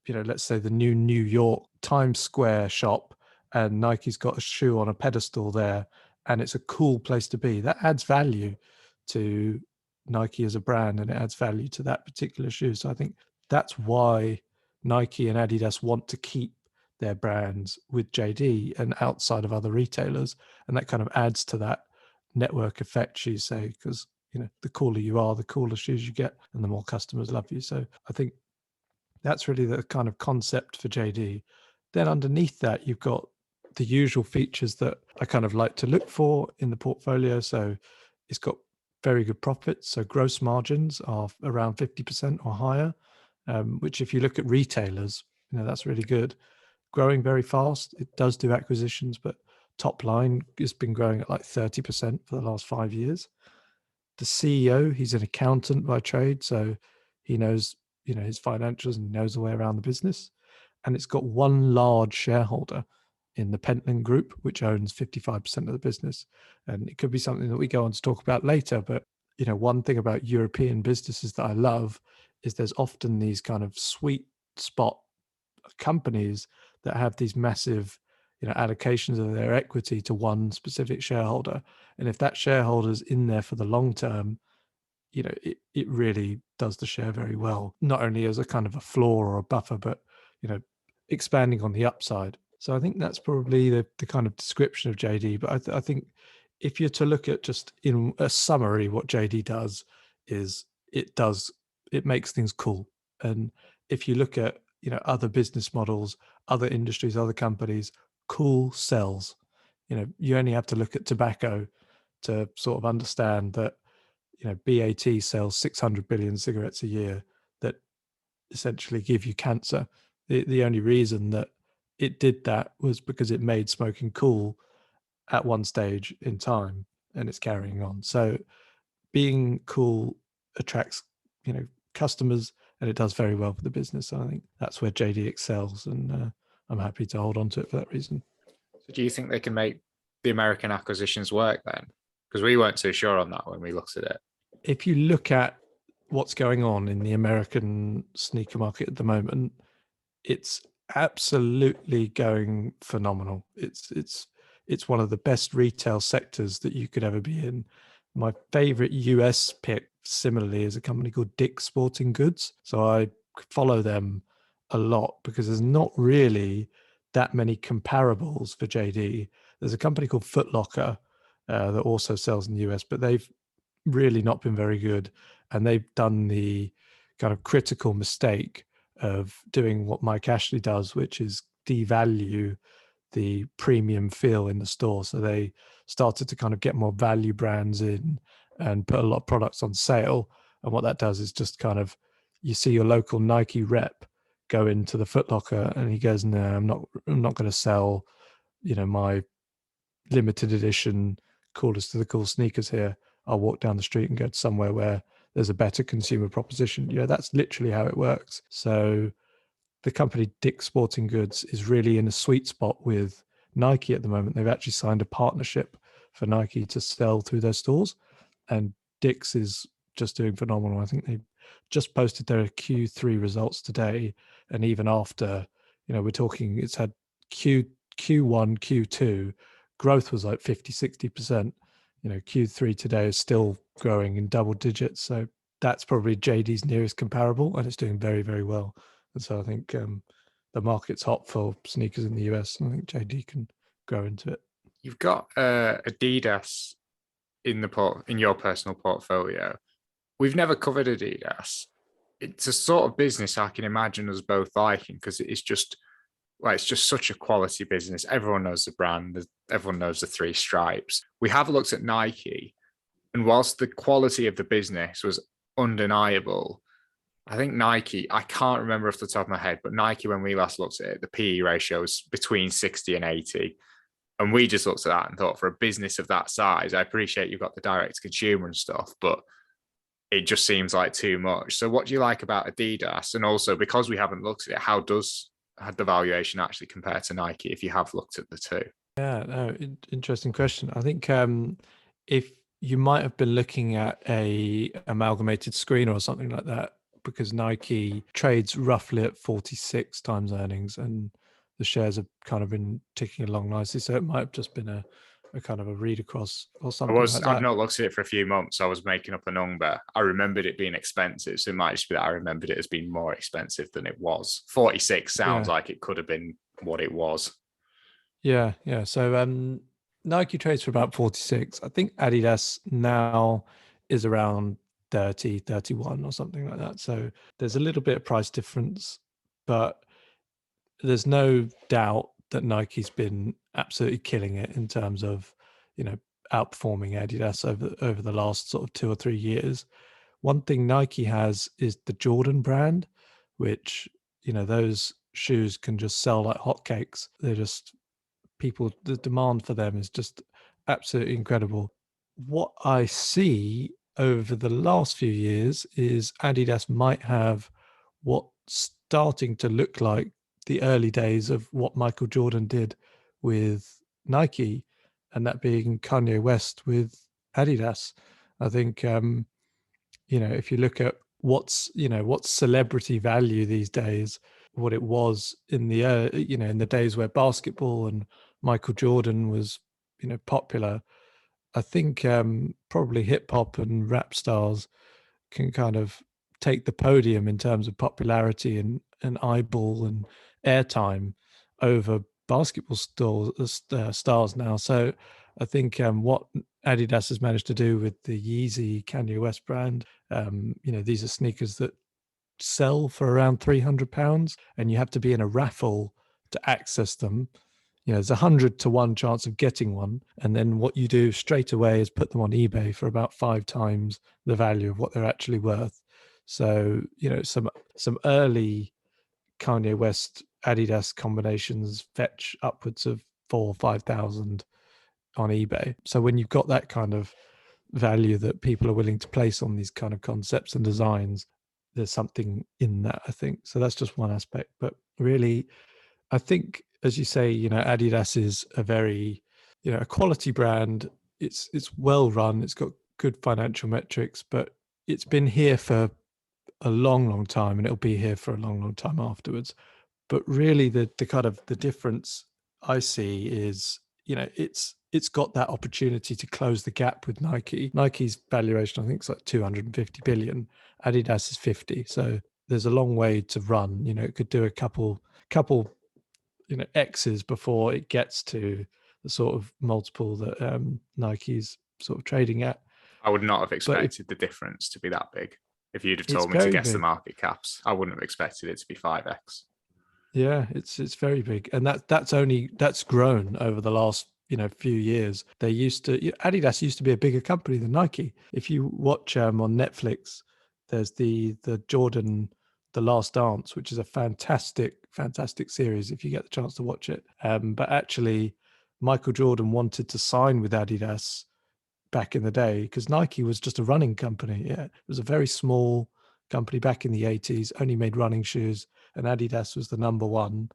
let's say the New York Times Square shop, and Nike's got a shoe on a pedestal there, and it's a cool place to be, that adds value to Nike as a brand, and it adds value to that particular shoe. So I think that's why Nike and Adidas want to keep their brands with JD and outside of other retailers. And that kind of adds to that network effect, you say, because the cooler you are, the cooler shoes you get, and the more customers love you. So I think that's really the kind of concept for JD. Then underneath that, you've got the usual features that I kind of like to look for in the portfolio. So it's got very good profits. So gross margins are around 50% or higher, which if you look at retailers, that's really good. Growing very fast. It does do acquisitions, but top line has been growing at like 30% for the last 5 years. The CEO, he's an accountant by trade, so he knows, his financials and knows the way around the business. And it's got one large shareholder in the Pentland Group, which owns 55% of the business. And it could be something that we go on to talk about later. But, one thing about European businesses that I love is there's often these kind of sweet spot companies that have these massive, allocations of their equity to one specific shareholder. And if that shareholder's in there for the long term, it really does the share very well, not only as a kind of a floor or a buffer, but, expanding on the upside. So I think that's probably the kind of description of JD. But I think if you're to look at just in a summary, what JD does is it makes things cool. And if you look at, other business models, other industries, other companies, cool sells. You only have to look at tobacco to sort of understand that, BAT sells 600 billion cigarettes a year that essentially give you cancer. The only reason that it did that was because it made smoking cool at one stage in time, and it's carrying on. So being cool attracts, customers, and it does very well for the business. So I think that's where JD excels, and I'm happy to hold on to it for that reason. So do you think they can make the American acquisitions work then? Because we weren't too sure on that when we looked at it. If you look at what's going on in the American sneaker market at the moment, it's absolutely going phenomenal. It's one of the best retail sectors that you could ever be in. My favorite US pick, similarly, is a company called Dick's Sporting Goods. So I follow them a lot because there's not really that many comparables for JD. There's a company called Foot Locker that also sells in the US, but they've really not been very good. And they've done the kind of critical mistake of doing what Mike Ashley does, which is devalue the premium feel in the store. So they started to kind of get more value brands in and put a lot of products on sale. And what that does is just kind of, you see your local Nike rep go into the Foot Locker and he goes, no, I'm not going to sell, my limited edition coolest of the cool sneakers here. I'll walk down the street and go to somewhere where there's a better consumer proposition. That's literally how it works. So the company Dick's Sporting Goods is really in a sweet spot with Nike at the moment. They've actually signed a partnership for Nike to sell through their stores, and Dick's is just doing phenomenal. I think they just posted their Q3 results today, and even after, we're talking, it's had Q1, Q2, growth was like 50, 60%. Q3 today is still growing in double digits. So that's probably JD's nearest comparable, and it's doing very, very well. And so I think the market's hot for sneakers in the US, and I think JD can grow into it. You've got Adidas in your personal portfolio. We've never covered Adidas. It's a sort of business I can imagine us both liking because it's just such a quality business. Everyone knows the brand. Everyone knows the three stripes. We have looked at Nike, and whilst the quality of the business was undeniable, I think Nike, I can't remember off the top of my head, but Nike, when we last looked at it, the PE ratio was between 60 and 80. And we just looked at that and thought, for a business of that size, I appreciate you've got the direct consumer and stuff, but it just seems like too much. So what do you like about Adidas? And also, because we haven't looked at it, how does the valuation actually compare to Nike if you have looked at the two? Yeah, no, interesting question. I think if you might have been looking at a amalgamated screen or something like that, because Nike trades roughly at 46 times earnings, and the shares have kind of been ticking along nicely. So it might have just been a kind of a read across or something like that. I've not looked at it for a few months. I was making up a number. I remembered it being expensive. So it might just be that I remembered it as being more expensive than it was. 46 sounds like it could have been what it was. Yeah. So Nike trades for about 46. I think Adidas now is around 30, 31 or something like that. So there's a little bit of price difference, but there's no doubt that Nike's been absolutely killing it in terms of, outperforming Adidas over the last sort of 2 or 3 years. One thing Nike has is the Jordan brand, which, those shoes can just sell like hotcakes. They're just the demand for them is just absolutely incredible. What I see over the last few years is Adidas might have what's starting to look like the early days of what Michael Jordan did with Nike, and that being Kanye West with Adidas. I think, if you look at what's celebrity value these days, what it was in the days where basketball and Michael Jordan was, popular, I think probably hip hop and rap stars can kind of take the podium in terms of popularity and eyeball and airtime over basketball stars now. So I think what Adidas has managed to do with the Yeezy Kanye West brand, these are sneakers that sell for around £300, and you have to be in a raffle to access them. There's 100 to 1 chance of getting one, and then what you do straight away is put them on eBay for about 5 times the value of what they're actually worth. So some early Kanye West Adidas combinations fetch upwards of 4,000 or 5,000 on eBay. So when you've got that kind of value that people are willing to place on these kind of concepts and designs, there's something in that, I think. So that's just one aspect. But really, I think, as you say, Adidas is a very, a quality brand. It's well run. It's got good financial metrics, but it's been here for a long, long time, and it'll be here for a long, long time afterwards. But really, the kind of the difference I see is, it's got that opportunity to close the gap with Nike. Nike's valuation, I think, is like 250 billion. Adidas is 50. So there's a long way to run. It could do a couple X's before it gets to the sort of multiple that Nike's sort of trading at. I would not have expected the difference to be that big. If you'd have told me to guess the market caps, I wouldn't have expected it to be 5x. Yeah, it's very big, and that's grown over the last few years. Adidas used to be a bigger company than Nike. If you watch on Netflix, there's the Jordan The Last Dance, which is a fantastic series if you get the chance to watch it. But actually, Michael Jordan wanted to sign with Adidas back in the day because Nike was just a running company. Yeah, it was a very small company back in the 80s, only made running shoes, and Adidas was the number one.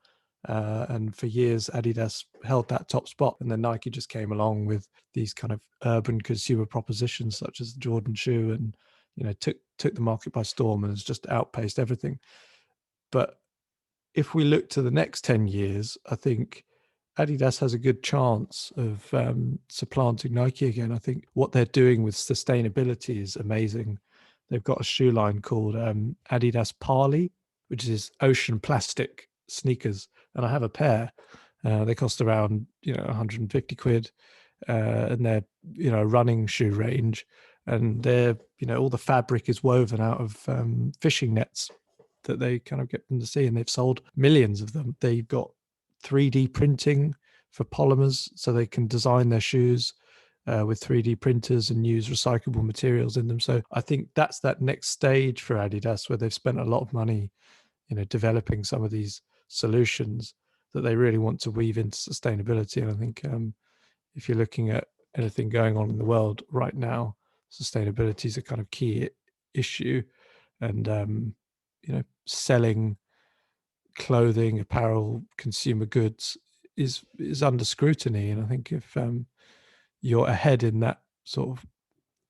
And for years, Adidas held that top spot. And then Nike just came along with these kind of urban consumer propositions, such as the Jordan shoe, and took the market by storm and has just outpaced everything. But if we look to the next 10 years, I think Adidas has a good chance of supplanting Nike again. I think what they're doing with sustainability is amazing. They've got a shoe line called Adidas Parley, which is ocean plastic sneakers. And I have a pair. They cost around 150 quid, and they're a running shoe range. And they're all the fabric is woven out of fishing nets that they kind of get from the sea, and they've sold millions of them. They've got 3D printing for polymers, so they can design their shoes with 3D printers and use recyclable materials in them. So I think that's that next stage for Adidas, where they've spent a lot of money, developing some of these solutions that they really want to weave into sustainability. And I think if you're looking at anything going on in the world right now, sustainability is a kind of key issue. And selling clothing, apparel, consumer goods is under scrutiny. And I think if you're ahead in that sort of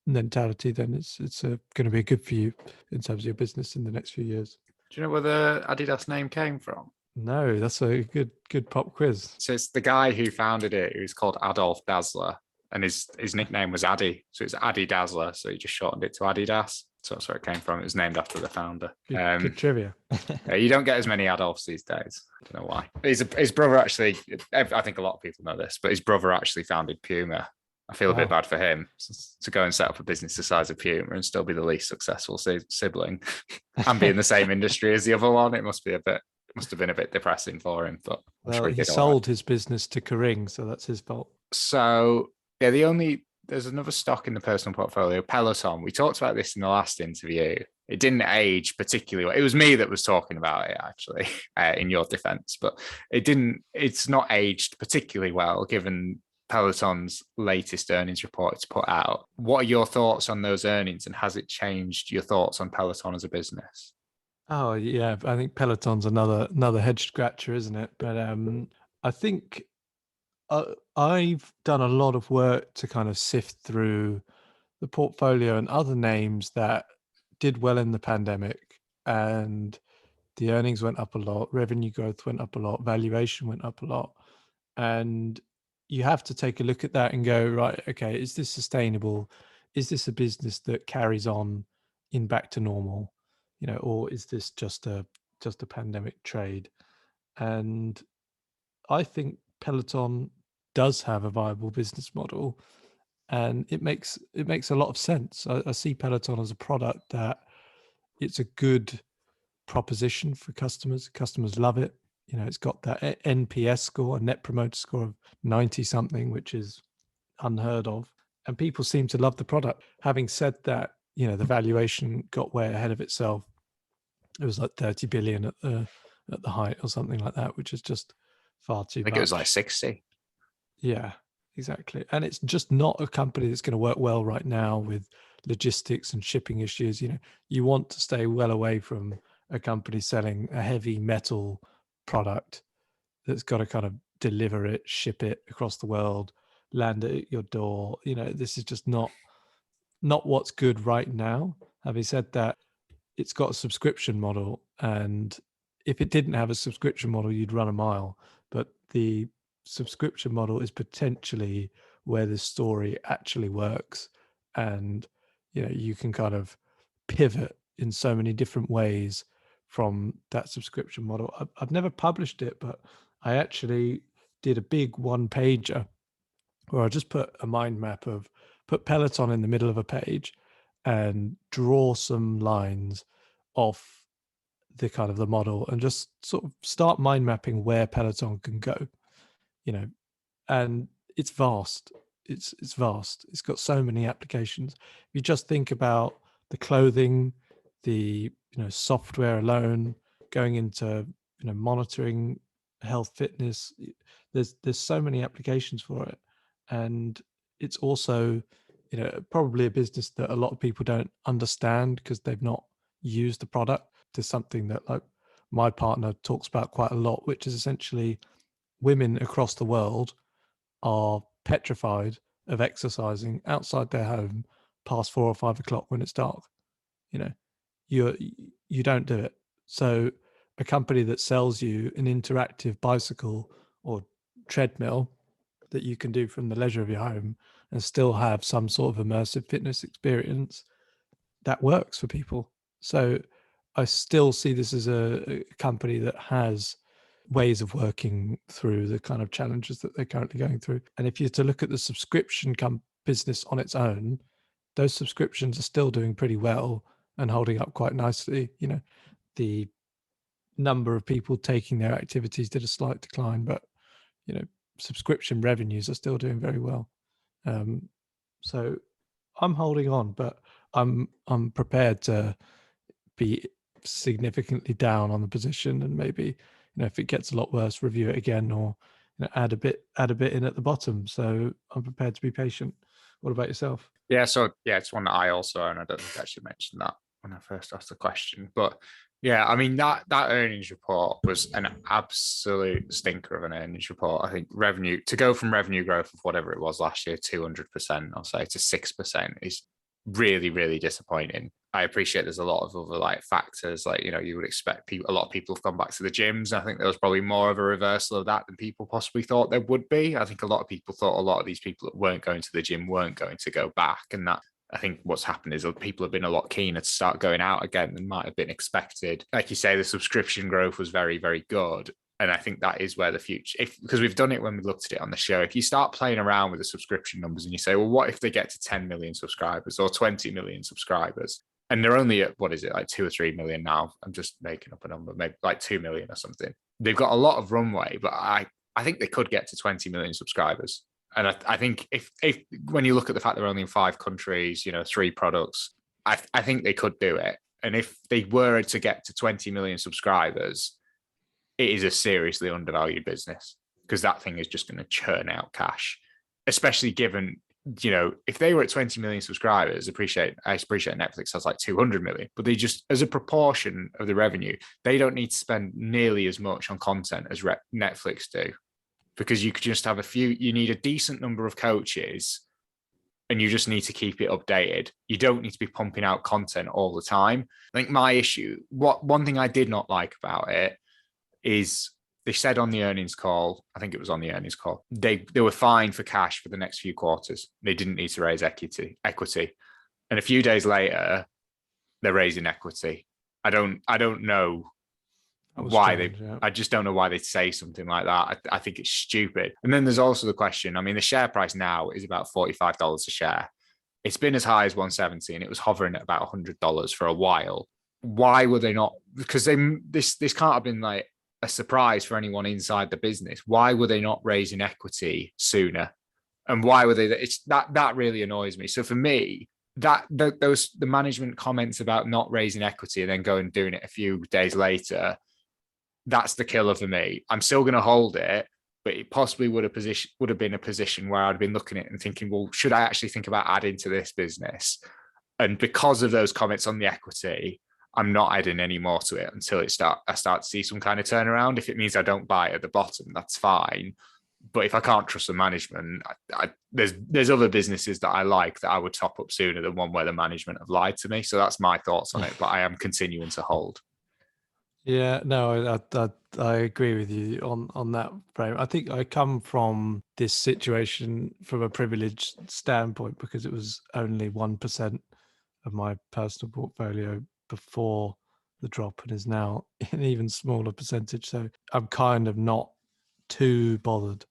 mentality, then it's going to be good for you in terms of your business in the next few years. Do you know where the Adidas name came from? No, that's a good pop quiz. So it's the guy who founded it, who's called Adolf Dassler, and his nickname was Addy. So it's Addy Dassler. So he just shortened it to Adidas. So that's where it came from. It was named after the founder. Good trivia. You don't get as many Adolfs these days. I don't know why. His brother actually, I think a lot of people know this, but his brother actually founded Puma. I feel a bit bad for him to go and set up a business the size of Puma and still be the least successful sibling and be in the same industry as the other one. It must have been a bit depressing for him. But he sold his business to Kering, so that's his fault. So yeah, the only there's another stock in the personal portfolio, Peloton. We talked about this in the last interview. It didn't age particularly well. It was me that was talking about it, actually, in your defense, but it's not aged particularly well given Peloton's latest earnings report it's put out. What are your thoughts on those earnings, and has it changed your thoughts on Peloton as a business? Oh yeah, I think Peloton's another head scratcher, isn't it? But I think I've done a lot of work to kind of sift through the portfolio and other names that did well in the pandemic, and the earnings went up a lot, revenue growth went up a lot, valuation went up a lot, and you have to take a look at that and go, right, okay, is this sustainable? Is this a business that carries on in back to normal? Or is this just a pandemic trade? And I think Peloton does have a viable business model, and it makes a lot of sense. I see Peloton as a product that it's a good proposition for customers. Customers love it. It's got that NPS score, a net promoter score of 90 something, which is unheard of. And people seem to love the product. Having said that, the valuation got way ahead of itself. It was like 30 billion at the height or something like that, which is just far too much. I think it was like 60. Yeah, exactly. And it's just not a company that's going to work well right now with logistics and shipping issues. You want to stay well away from a company selling a heavy metal product that's got to kind of deliver it, ship it across the world, land it at your door. This is just not what's good right now. Having said that, it's got a subscription model, and if it didn't have a subscription model, you'd run a mile. But the subscription model is potentially where the story actually works, and you can kind of pivot in so many different ways from that subscription model. I've never published it, but I actually did a big one pager where I just put a mind map put Peloton in the middle of a page and draw some lines off the kind of the model, and just sort of start mind mapping where Peloton can go, and it's vast. It's vast. It's got so many applications. If you just think about the clothing, the software alone, going into monitoring health, fitness, there's so many applications for it. And it's also probably a business that a lot of people don't understand because they've not used the product. To something that, like, my partner talks about quite a lot, which is essentially women across the world are petrified of exercising outside their home past 4 or 5 o'clock when it's dark. You don't do it. So a company that sells you an interactive bicycle or treadmill that you can do from the leisure of your home and still have some sort of immersive fitness experience, that works for people. So I still see this as a company that has ways of working through the kind of challenges that they're currently going through. And if you're to look at the subscription business on its own, those subscriptions are still doing pretty well and holding up quite nicely. The number of people taking their activities did a slight decline, but subscription revenues are still doing very well. So I'm holding on, but I'm prepared to be significantly down on the position, and maybe if it gets a lot worse, review it again, or add a bit in at the bottom. So I'm prepared to be patient. What about yourself? Yeah, so it's one that I also own. I don't think I should mention that when I first asked the question, but yeah, I mean that earnings report was an absolute stinker of an earnings report. I think revenue, to go from revenue growth of whatever it was last year, 200%, I'll say, to 6% is really, really disappointing. I appreciate there's a lot of other factors, you would expect a lot of people have gone back to the gyms. I think there was probably more of a reversal of that than people possibly thought there would be. I think a lot of people thought a lot of these people that weren't going to the gym weren't going to go back, and that, I think what's happened is people have been a lot keener to start going out again than might have been expected. Like you say, the subscription growth was very, very good. And I think that is where the future, because we've done it when we looked at it on the show, if you start playing around with the subscription numbers and you say, well, what if they get to 10 million subscribers or 20 million subscribers? And they're only at, 2 or 3 million now. I'm just making up a number, maybe 2 million or something. They've got a lot of runway, but I think they could get to 20 million subscribers. And I think if when you look at the fact they're only in 5 countries, 3 products, I think they could do it. And if they were to get to 20 million subscribers, it is a seriously undervalued business, because that thing is just going to churn out cash, especially given, if they were at 20 million subscribers, I appreciate Netflix has like 200 million, but they just, as a proportion of the revenue, they don't need to spend nearly as much on content as Netflix do, because you could just have you need a decent number of coaches and you just need to keep it updated. You don't need to be pumping out content all the time. I think my issue, one thing I did not like about it is they said on the earnings call, I think it was on the earnings call, they were fine for cash for the next few quarters. They didn't need to raise equity. And a few days later, they're raising equity. I don't know why I just don't know why they'd say something like that. I think it's stupid. And then there's also the question, I mean, the share price now is about $45 a share. It's been as high as 170 and it was hovering at about $100 for a while. Why were they not? Because this can't have been like a surprise for anyone inside the business. Why were they not raising equity sooner? And why were they? It's that really annoys me. So for me, the management comments about not raising equity and then going and doing it a few days later, that's the killer for me. I'm still going to hold it, but it possibly would have been a position where I'd been looking at it and thinking, well, should I actually think about adding to this business? And because of those comments on the equity, I'm not adding any more to it until I start to see some kind of turnaround. If it means I don't buy at the bottom, that's fine. But if I can't trust the management, there's other businesses that I like that I would top up sooner than one where the management have lied to me. So that's my thoughts on it. But I am continuing to hold. Yeah, no, I agree with you on that frame. I think I come from this situation from a privileged standpoint because it was only 1% of my personal portfolio before the drop and is now an even smaller percentage. So I'm kind of not too bothered.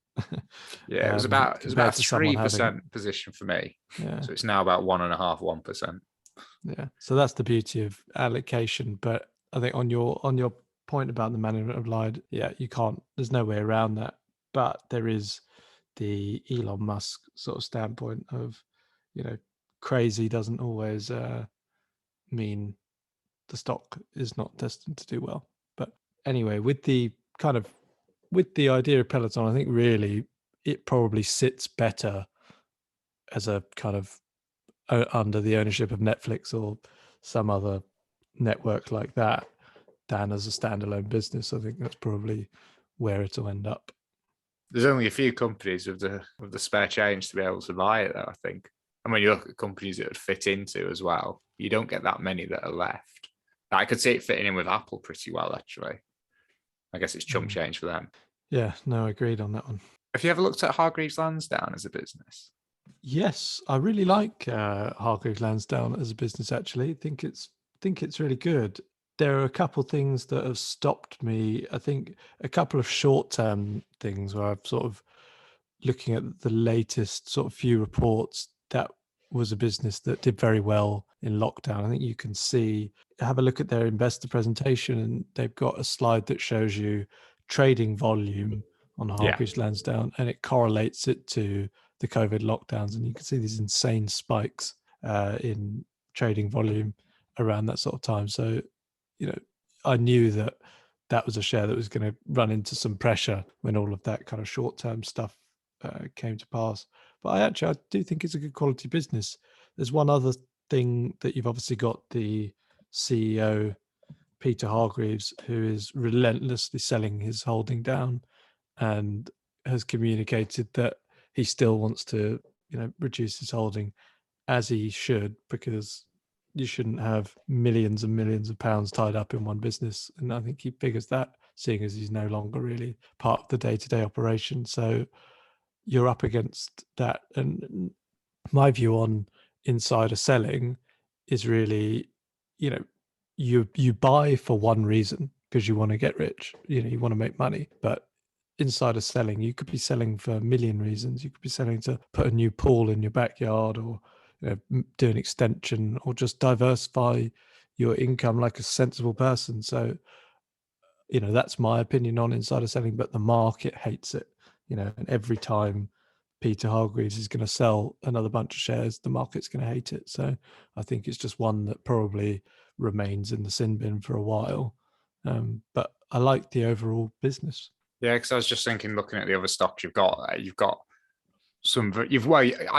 Yeah, it was about a 3% position for me. Yeah. So it's now about 1.5%. Yeah. So that's the beauty of allocation. But I think on your point about the management of lied, yeah, you can't. There's no way around that. But there is the Elon Musk sort of standpoint of, crazy doesn't always mean the stock is not destined to do well. But anyway, with the idea of Peloton, I think really it probably sits better as a kind of under the ownership of Netflix or some other network like that than as a standalone business. I think that's probably where it'll end up. There's only a few companies with the spare change to be able to buy it, though, I think. And when you look at companies it would fit into as well, you don't get that many that are left. I could see it fitting in with Apple pretty well, actually. I guess it's chump change for them. Yeah, no, agreed on that one. Have you ever looked at Hargreaves Lansdown as a business? Yes, I really like Hargreaves Lansdown as a business, actually. I think it's really good. There are a couple of things that have stopped me. I think a couple of short-term things where I've sort of looking at the latest sort of few reports, that was a business that did very well in lockdown. I think you can have a look at their investor presentation and they've got a slide that shows you trading volume on Hargreaves Lansdown and it correlates it to the COVID lockdowns. And you can see these insane spikes in trading volume around that sort of time. So, I knew that was a share that was going to run into some pressure when all of that kind of short-term stuff came to pass. But I do think it's a good quality business. There's one other thing that you've obviously got the CEO, Peter Hargreaves, who is relentlessly selling his holding down and has communicated that he still wants to, reduce his holding, as he should, because you shouldn't have millions and millions of pounds tied up in one business. And I think he figures that, seeing as he's no longer really part of the day-to-day operation. So you're up against that. And my view on insider selling is really, you buy for one reason, because you want to get rich, you want to make money. But insider selling, you could be selling for a million reasons. You could be selling to put a new pool in your backyard, or do an extension, or just diversify your income like a sensible person. So, that's my opinion on insider selling, but the market hates it, and every time Peter Hargreaves is going to sell another bunch of shares, the market's going to hate it. So I think it's just one that probably remains in the sin bin for a while. But I like the overall business. Yeah, because I was just thinking, looking at the other stocks you've got I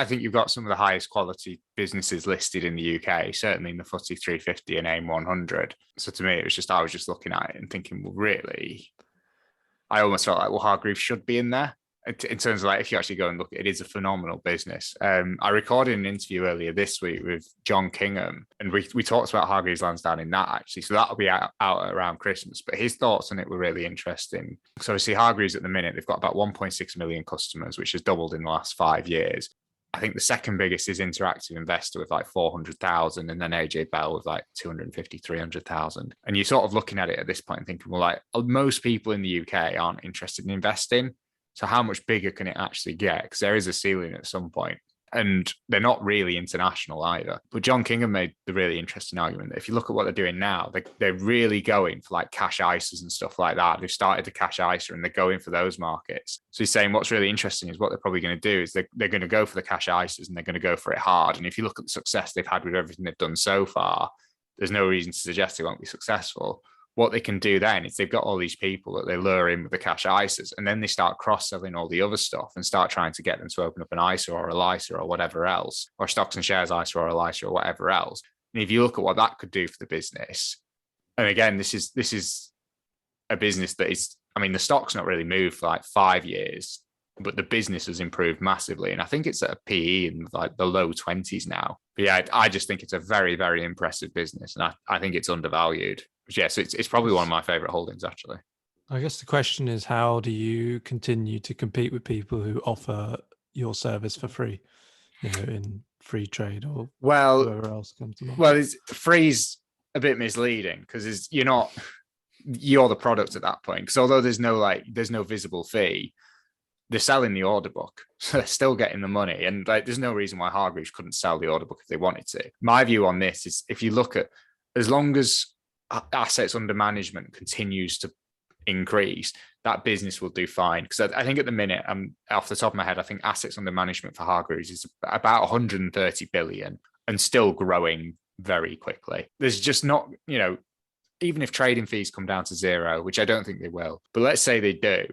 think you've got some of the highest quality businesses listed in the UK, certainly in the FTSE 350 and AIM 100. So to me, I was just looking at it and thinking, well, really, I almost felt like, well, Hargreaves should be in there. In terms of like, if you actually go and look, it is a phenomenal business. I recorded an interview earlier this week with John Kingham, and we talked about Hargreaves Lansdown in that actually. So that'll be out around Christmas. But his thoughts on it were really interesting. So obviously Hargreaves at the minute, they've got about 1.6 million customers, which has doubled in the last 5 years. I think the second biggest is Interactive Investor with like 400,000, and then AJ Bell with like 250, 300,000. And you're sort of looking at it at this point and thinking, well, like most people in the UK aren't interested in investing. So how much bigger can it actually get? Because there is a ceiling at some point. And they're not really international either. But John Kingham made the really interesting argument that if you look at what they're doing now, they're really going for like cash ISAs and stuff like that. They've started the cash ISA and they're going for those markets. So he's saying what's really interesting is what they're probably going to do is they're going to go for the cash ISAs and they're going to go for it hard. And if you look at the success they've had with everything they've done so far, there's no reason to suggest they won't be successful. What they can do then is they've got all these people that they lure in with the cash ISAs, and then they start cross-selling all the other stuff and start trying to get them to open up an ISA or a LISA or whatever else, or stocks and shares ISA or a LISA or whatever else. And if you look at what that could do for the business, and again, this is a business that is, I mean, the stock's not really moved for like 5 years, but the business has improved massively. And I think it's at a PE in like the low 20s now. But yeah, I just think it's a very, very impressive business. And I think it's undervalued. Yeah, so it's probably one of my favorite holdings, actually. I guess the question is, how do you continue to compete with people who offer your service for free, in free trade or whoever else comes to market? Well, free's a bit misleading because you're the product at that point. Because although there's no visible fee, they're selling the order book, so they're still getting the money. And like, there's no reason why Hargreaves couldn't sell the order book if they wanted to. My view on this is, if you look at, as long as assets under management continues to increase, that business will do fine. Because I think at the minute, off the top of my head, I think assets under management for Hargreaves is about 130 billion and still growing very quickly. There's just not, even if trading fees come down to zero, which I don't think they will, but let's say they do,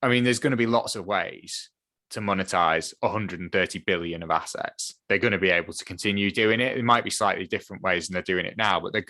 I mean, there's going to be lots of ways to monetize 130 billion of assets. They're going to be able to continue doing it. It might be slightly different ways than they're doing it now, but they're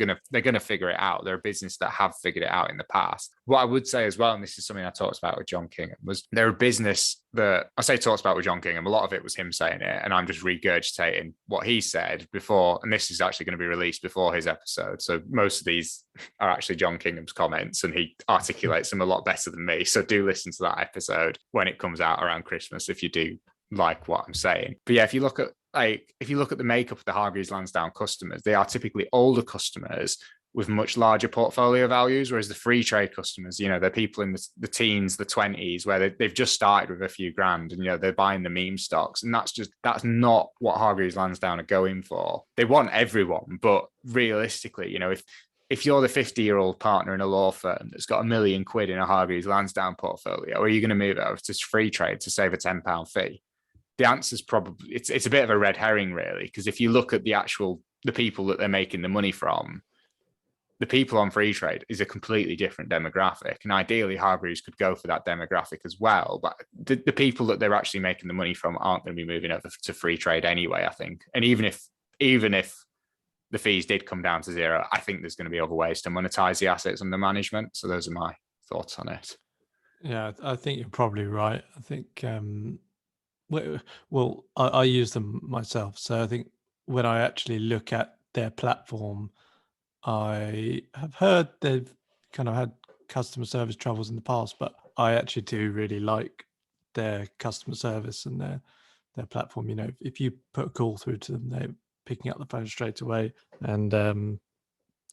going to figure it out. They're a business that have figured it out in the past. What I would say as well, and this is something I talked about with John Kingham, was they're a business that I say talked about with John Kingham. A lot of it was him saying it, and I'm just regurgitating what he said before. And this is actually going to be released before his episode. So most of these are actually John Kingham's comments, and he articulates them a lot better than me. So do listen to that episode when it comes out around Christmas if you do like what I'm saying. But yeah, if you look at the makeup of the Hargreaves Lansdown customers, they are typically older customers with much larger portfolio values, whereas the free trade customers, they're people in the teens, the 20s, where they've just started with a few grand, and they're buying the meme stocks, and that's not what Hargreaves Lansdown are going for. They want everyone, but realistically, if you're the 50-year-old partner in a law firm that's got £1 million in a Hargreaves Lansdown portfolio, are you going to move it over to free trade to save a £10 fee? The answer is probably it's a bit of a red herring, really, because if you look at the people that they're making the money from, the people on free trade is a completely different demographic. And ideally, Hargreaves could go for that demographic as well. But the people that they're actually making the money from aren't going to be moving over to free trade anyway, I think. And even if the fees did come down to zero, I think there's going to be other ways to monetize the assets under management. So those are my thoughts on it. Yeah, I think you're probably right. I think, I use them myself. So I think when I actually look at their platform, I have heard they've kind of had customer service troubles in the past, but I actually do really like their customer service and their platform. If you put a call through to them, they're picking up the phone straight away, and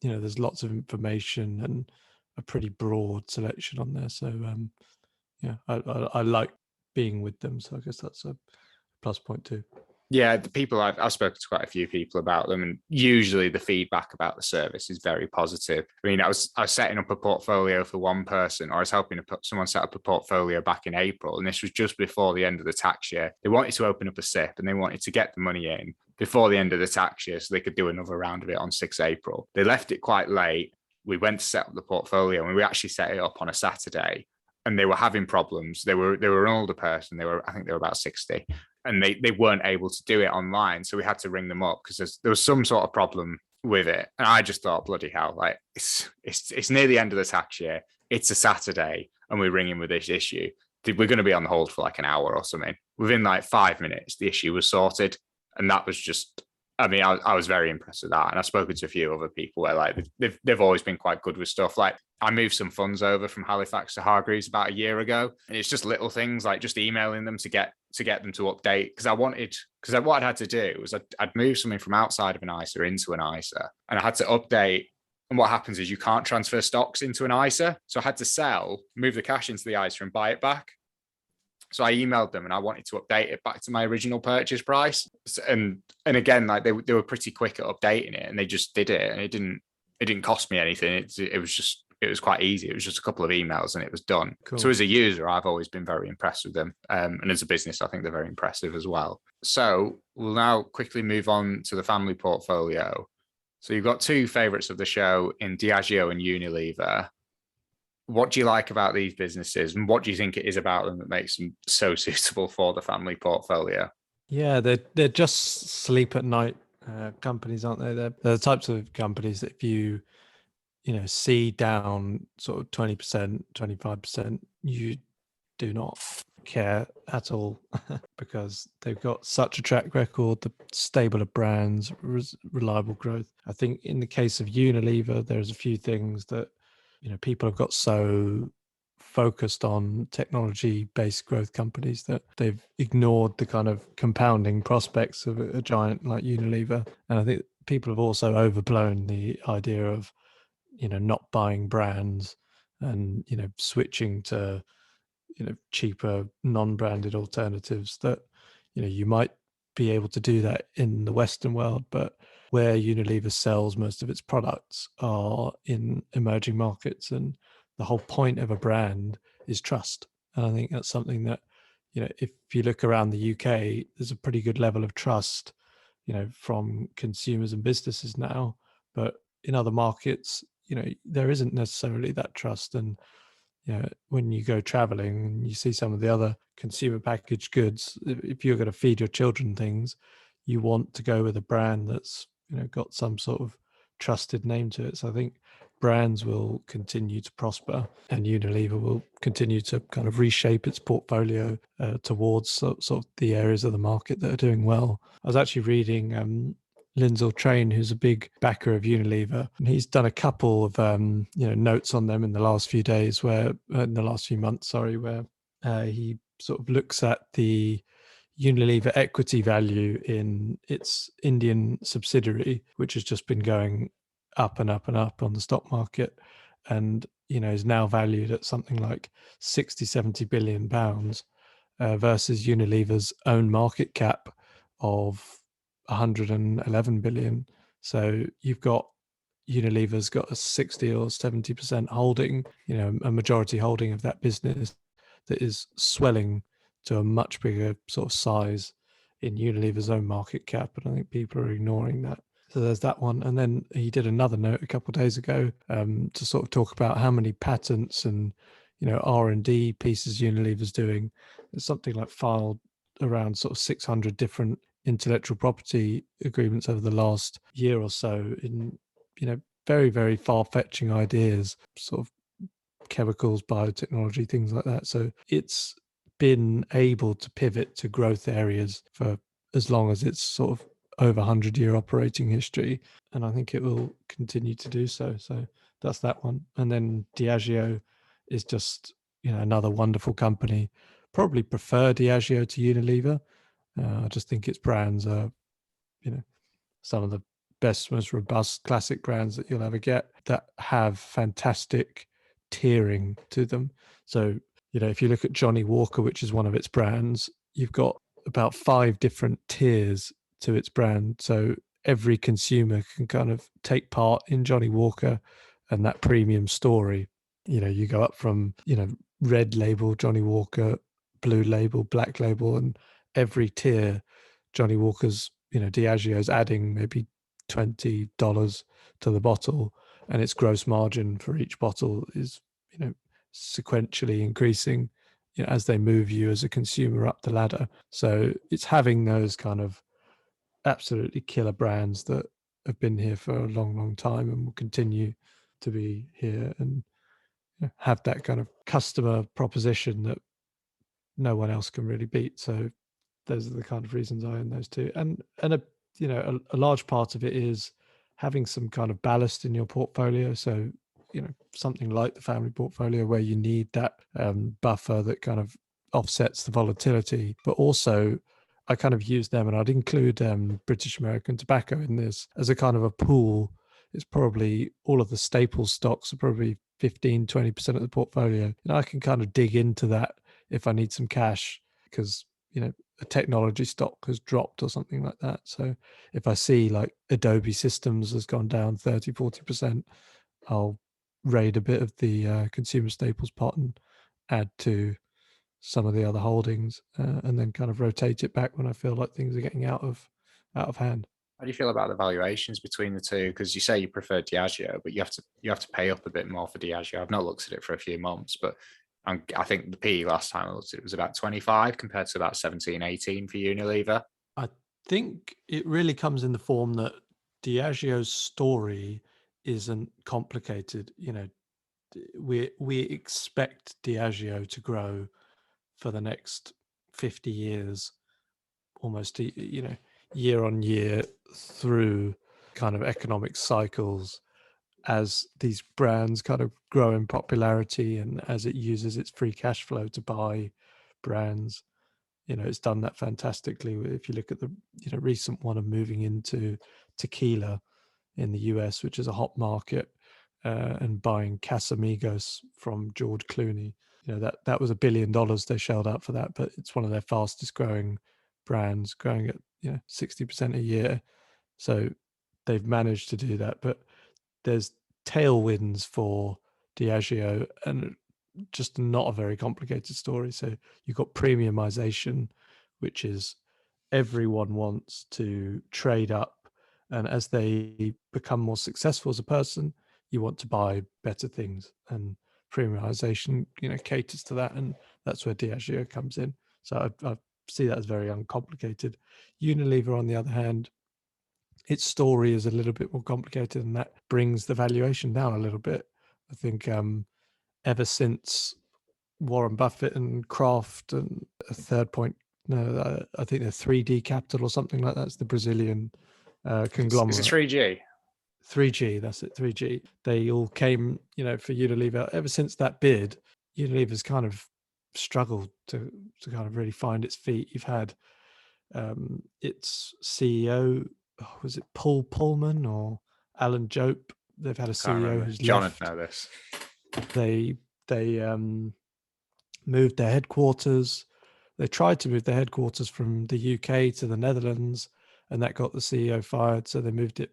there's lots of information and a pretty broad selection on there. So I like being with them. So I guess that's a plus point too. Yeah, the people I've spoken to quite a few people about them, and usually the feedback about the service is very positive. I mean, I was setting up a portfolio for one person, or I was helping to put someone set up a portfolio back in April, and this was just before the end of the tax year. They wanted to open up a SIP and they wanted to get the money in before the end of the tax year so they could do another round of it on 6 April. They left it quite late. We went to set up the portfolio and we actually set it up on a Saturday, and they were having problems. They were an older person. I think they were about 60. And they weren't able to do it online. So we had to ring them up because there was some sort of problem with it. And I just thought, bloody hell, like it's near the end of the tax year. It's a Saturday and we're ringing with this issue. We're going to be on hold for like an hour or something. Within like 5 minutes, the issue was sorted. And that was just, I mean, I was very impressed with that. And I've spoken to a few other people where like they've always been quite good with stuff. Like I moved some funds over from Halifax to Hargreaves about a year ago. And it's just little things like just emailing them to get them to update. Because what I'd had to do was I'd move something from outside of an ISA into an ISA, and I had to update. And what happens is you can't transfer stocks into an ISA. So I had to move the cash into the ISA and buy it back. So I emailed them and I wanted to update it back to my original purchase price. And again, like they were pretty quick at updating it, and they just did it, and it didn't cost me anything. It was quite easy. It was just a couple of emails and it was done. Cool. So as a user, I've always been very impressed with them. And as a business, I think they're very impressive as well. So we'll now quickly move on to the family portfolio. So you've got two favorites of the show in Diageo and Unilever. What do you like about these businesses, and what do you think it is about them that makes them so suitable for the family portfolio? Yeah, they're just sleep at night companies, aren't they? They're the types of companies that if you see down sort of 20%, 25%, you do not care at all because they've got such a track record, the stable of brands, reliable growth. I think in the case of Unilever, there's a few things that people have got so focused on technology-based growth companies that they've ignored the kind of compounding prospects of a giant like Unilever. And I think people have also overblown the idea of not buying brands and switching to cheaper non-branded alternatives that you might be able to do that in the Western world, but where Unilever sells most of its products are in emerging markets, and the whole point of a brand is trust. And I think that's something that if you look around the UK, there's a pretty good level of trust from consumers and businesses now, but in other markets there isn't necessarily that trust. And when you go traveling and you see some of the other consumer packaged goods, if you're going to feed your children things, you want to go with a brand that's got some sort of trusted name to it. So I think brands will continue to prosper, and Unilever will continue to kind of reshape its portfolio towards sort of the areas of the market that are doing well. I was actually reading Lindsay Train, who's a big backer of Unilever, and he's done a couple of notes on them in the last few days, where he sort of looks at the Unilever equity value in its Indian subsidiary, which has just been going up and up and up on the stock market, and is now valued at something like 60-70 billion pounds versus Unilever's own market cap of 111 billion. So you've got Unilever's got a 60 or 70% holding, a majority holding of that business that is swelling to a much bigger sort of size in Unilever's own market cap. And I think people are ignoring that. So there's that one. And then he did another note a couple of days ago to sort of talk about how many patents and R&D pieces Unilever's doing. There's something like filed around sort of 600 different intellectual property agreements over the last year or so in very, very far-fetching ideas, sort of chemicals, biotechnology, things like that. So it's been able to pivot to growth areas for as long as it's sort of over 100-year operating history, and I think it will continue to do so. So that's that one. And then Diageo is just another wonderful company. Probably prefer Diageo to Unilever. I just think its brands are some of the best, most robust classic brands that you'll ever get, that have fantastic tiering to them. So if you look at Johnny Walker, which is one of its brands, you've got about 5 different tiers to its brand. So every consumer can kind of take part in Johnny Walker and that premium story. You go up from, red label Johnny Walker, blue label, black label, and every tier Johnny Walker's, Diageo's adding maybe $20 to the bottle, and its gross margin for each bottle is, sequentially increasing, as they move you as a consumer up the ladder. So it's having those kind of absolutely killer brands that have been here for a long, long time and will continue to be here, and have that kind of customer proposition that no one else can really beat. So those are the kind of reasons I own those two. And a large part of it is having some kind of ballast in your portfolio. So, something like the family portfolio where you need that buffer that kind of offsets the volatility, but also I kind of use them, and I'd include British American Tobacco in this as a kind of a pool. It's probably all of the staple stocks are probably 15-20% of the portfolio. I can kind of dig into that if I need some cash because, a technology stock has dropped or something like that. So if I see like Adobe Systems has gone down 30-40%, I'll raid a bit of the consumer staples pot and add to some of the other holdings, and then kind of rotate it back when I feel like things are getting out of hand. How do you feel about the valuations between the two? Because you say you prefer Diageo, but you have to pay up a bit more for Diageo. I've not looked at it for a few months, but I think the P last time I looked at it was about 25 compared to about 17, 18 for Unilever. I think it really comes in the form that Diageo's story isn't complicated. We expect Diageo to grow for the next 50 years, almost, year on year through kind of economic cycles, as these brands kind of grow in popularity and as it uses its free cash flow to buy brands. It's done that fantastically. If you look at the recent one of moving into tequila in the US, which is a hot market, and buying Casamigos from George Clooney, that was $1 billion they shelled out for that, but it's one of their fastest growing brands, growing at 60% a year. So they've managed to do that, but there's tailwinds for Diageo and just not a very complicated story. So you've got premiumization, which is everyone wants to trade up, and as they become more successful as a person, you want to buy better things, and premiumization caters to that, and that's where Diageo comes in. So I see that as very uncomplicated. Unilever, on the other hand, its story is a little bit more complicated, and that brings the valuation down a little bit. I think ever since Warren Buffett and Kraft and a third point, no, I think they're 3D Capital or something like that. It's the Brazilian conglomerate. Is it 3G? 3G, that's it, 3G. They all came, for Unilever. Ever since that bid, Unilever's kind of struggled to kind of really find its feet. You've had its CEO, was it Paul Pullman or Alan Jope? They've had a CEO who's John left. would know this. They moved their headquarters. They tried to move their headquarters from the UK to the Netherlands, and that got the CEO fired. So they moved it,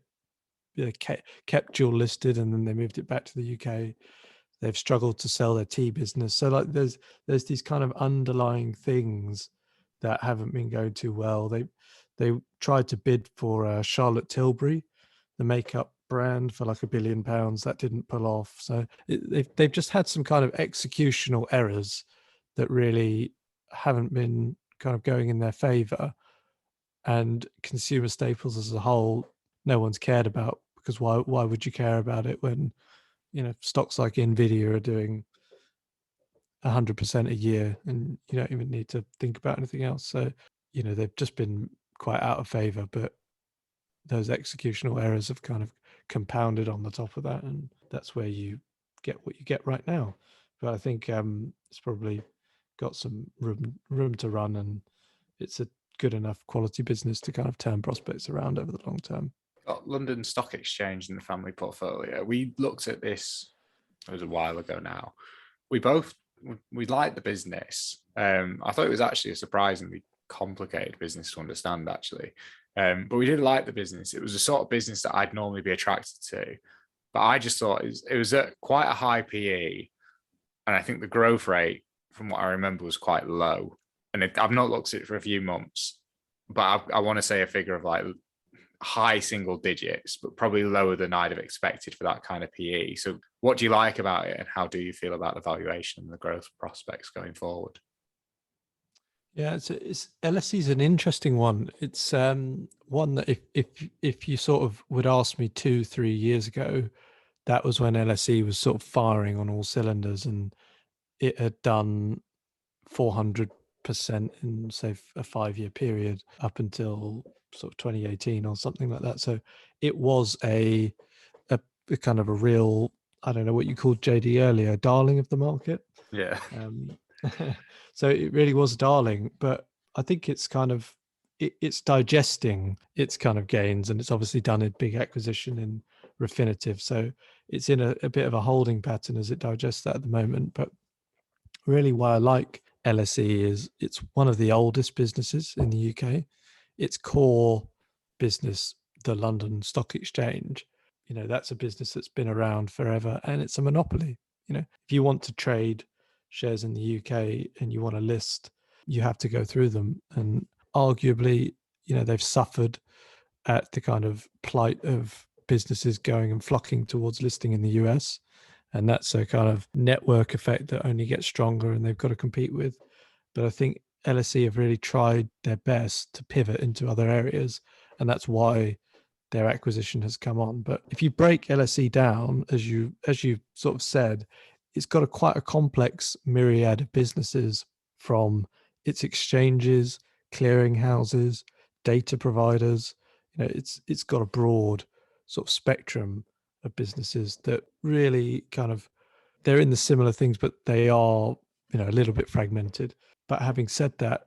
kept dual listed, and then they moved it back to the UK. They've struggled to sell their tea business. So like there's these kind of underlying things that haven't been going too well. They tried to bid for Charlotte Tilbury, the makeup brand, for like £1 billion. That didn't pull off. So they've just had some kind of executional errors that really haven't been kind of going in their favor. And consumer staples as a whole, no one's cared about, because why would you care about it when stocks like Nvidia are doing 100% a year, and you don't even need to think about anything else. So they've just been quite out of favor, but those executional errors have kind of compounded on the top of that, and that's where you get what you get right now. But I think it's probably got some room to run, and it's a good enough quality business to kind of turn prospects around over the long term. Got London Stock Exchange in the family portfolio. We looked at this, it was a while ago now. We liked the business. I thought it was actually a surprisingly complicated business to understand, actually. But we did like the business. It was a sort of business that I'd normally be attracted to. But I just thought it was at quite a high PE. And I think the growth rate, from what I remember, was quite low. And I've not looked at it for a few months, but I want to say a figure of like high single digits, but probably lower than I'd have expected for that kind of PE. So what do you like about it, and how do you feel about the valuation and the growth prospects going forward? Yeah, it's LSE is an interesting one. It's one that if you sort of would ask me 2-3 years ago, that was when LSE was sort of firing on all cylinders, and it had done 400% in, say, a 5-year period up until sort of 2018 or something like that. So it was a kind of a real, I don't know what you called JD earlier, darling of the market. Yeah. So it really was darling, but I think it's kind of it's digesting its kind of gains, and it's obviously done a big acquisition in Refinitiv, so it's in a bit of a holding pattern as it digests that at the moment. But really, why I like LSE is it's one of the oldest businesses in the UK. Its core business, the London Stock Exchange, that's a business that's been around forever, and it's a monopoly. If you want to trade shares in the UK and you want to list, you have to go through them. And arguably, they've suffered at the kind of plight of businesses going and flocking towards listing in the US. And that's a kind of network effect that only gets stronger and they've got to compete with. But I think LSE have really tried their best to pivot into other areas. And that's why their acquisition has come on. But if you break LSE down, as you sort of said, it's got quite a complex myriad of businesses, from its exchanges, clearing houses, data providers. It's got a broad sort of spectrum of businesses that really kind of, they're in the similar things, but they are, a little bit fragmented. But having said that,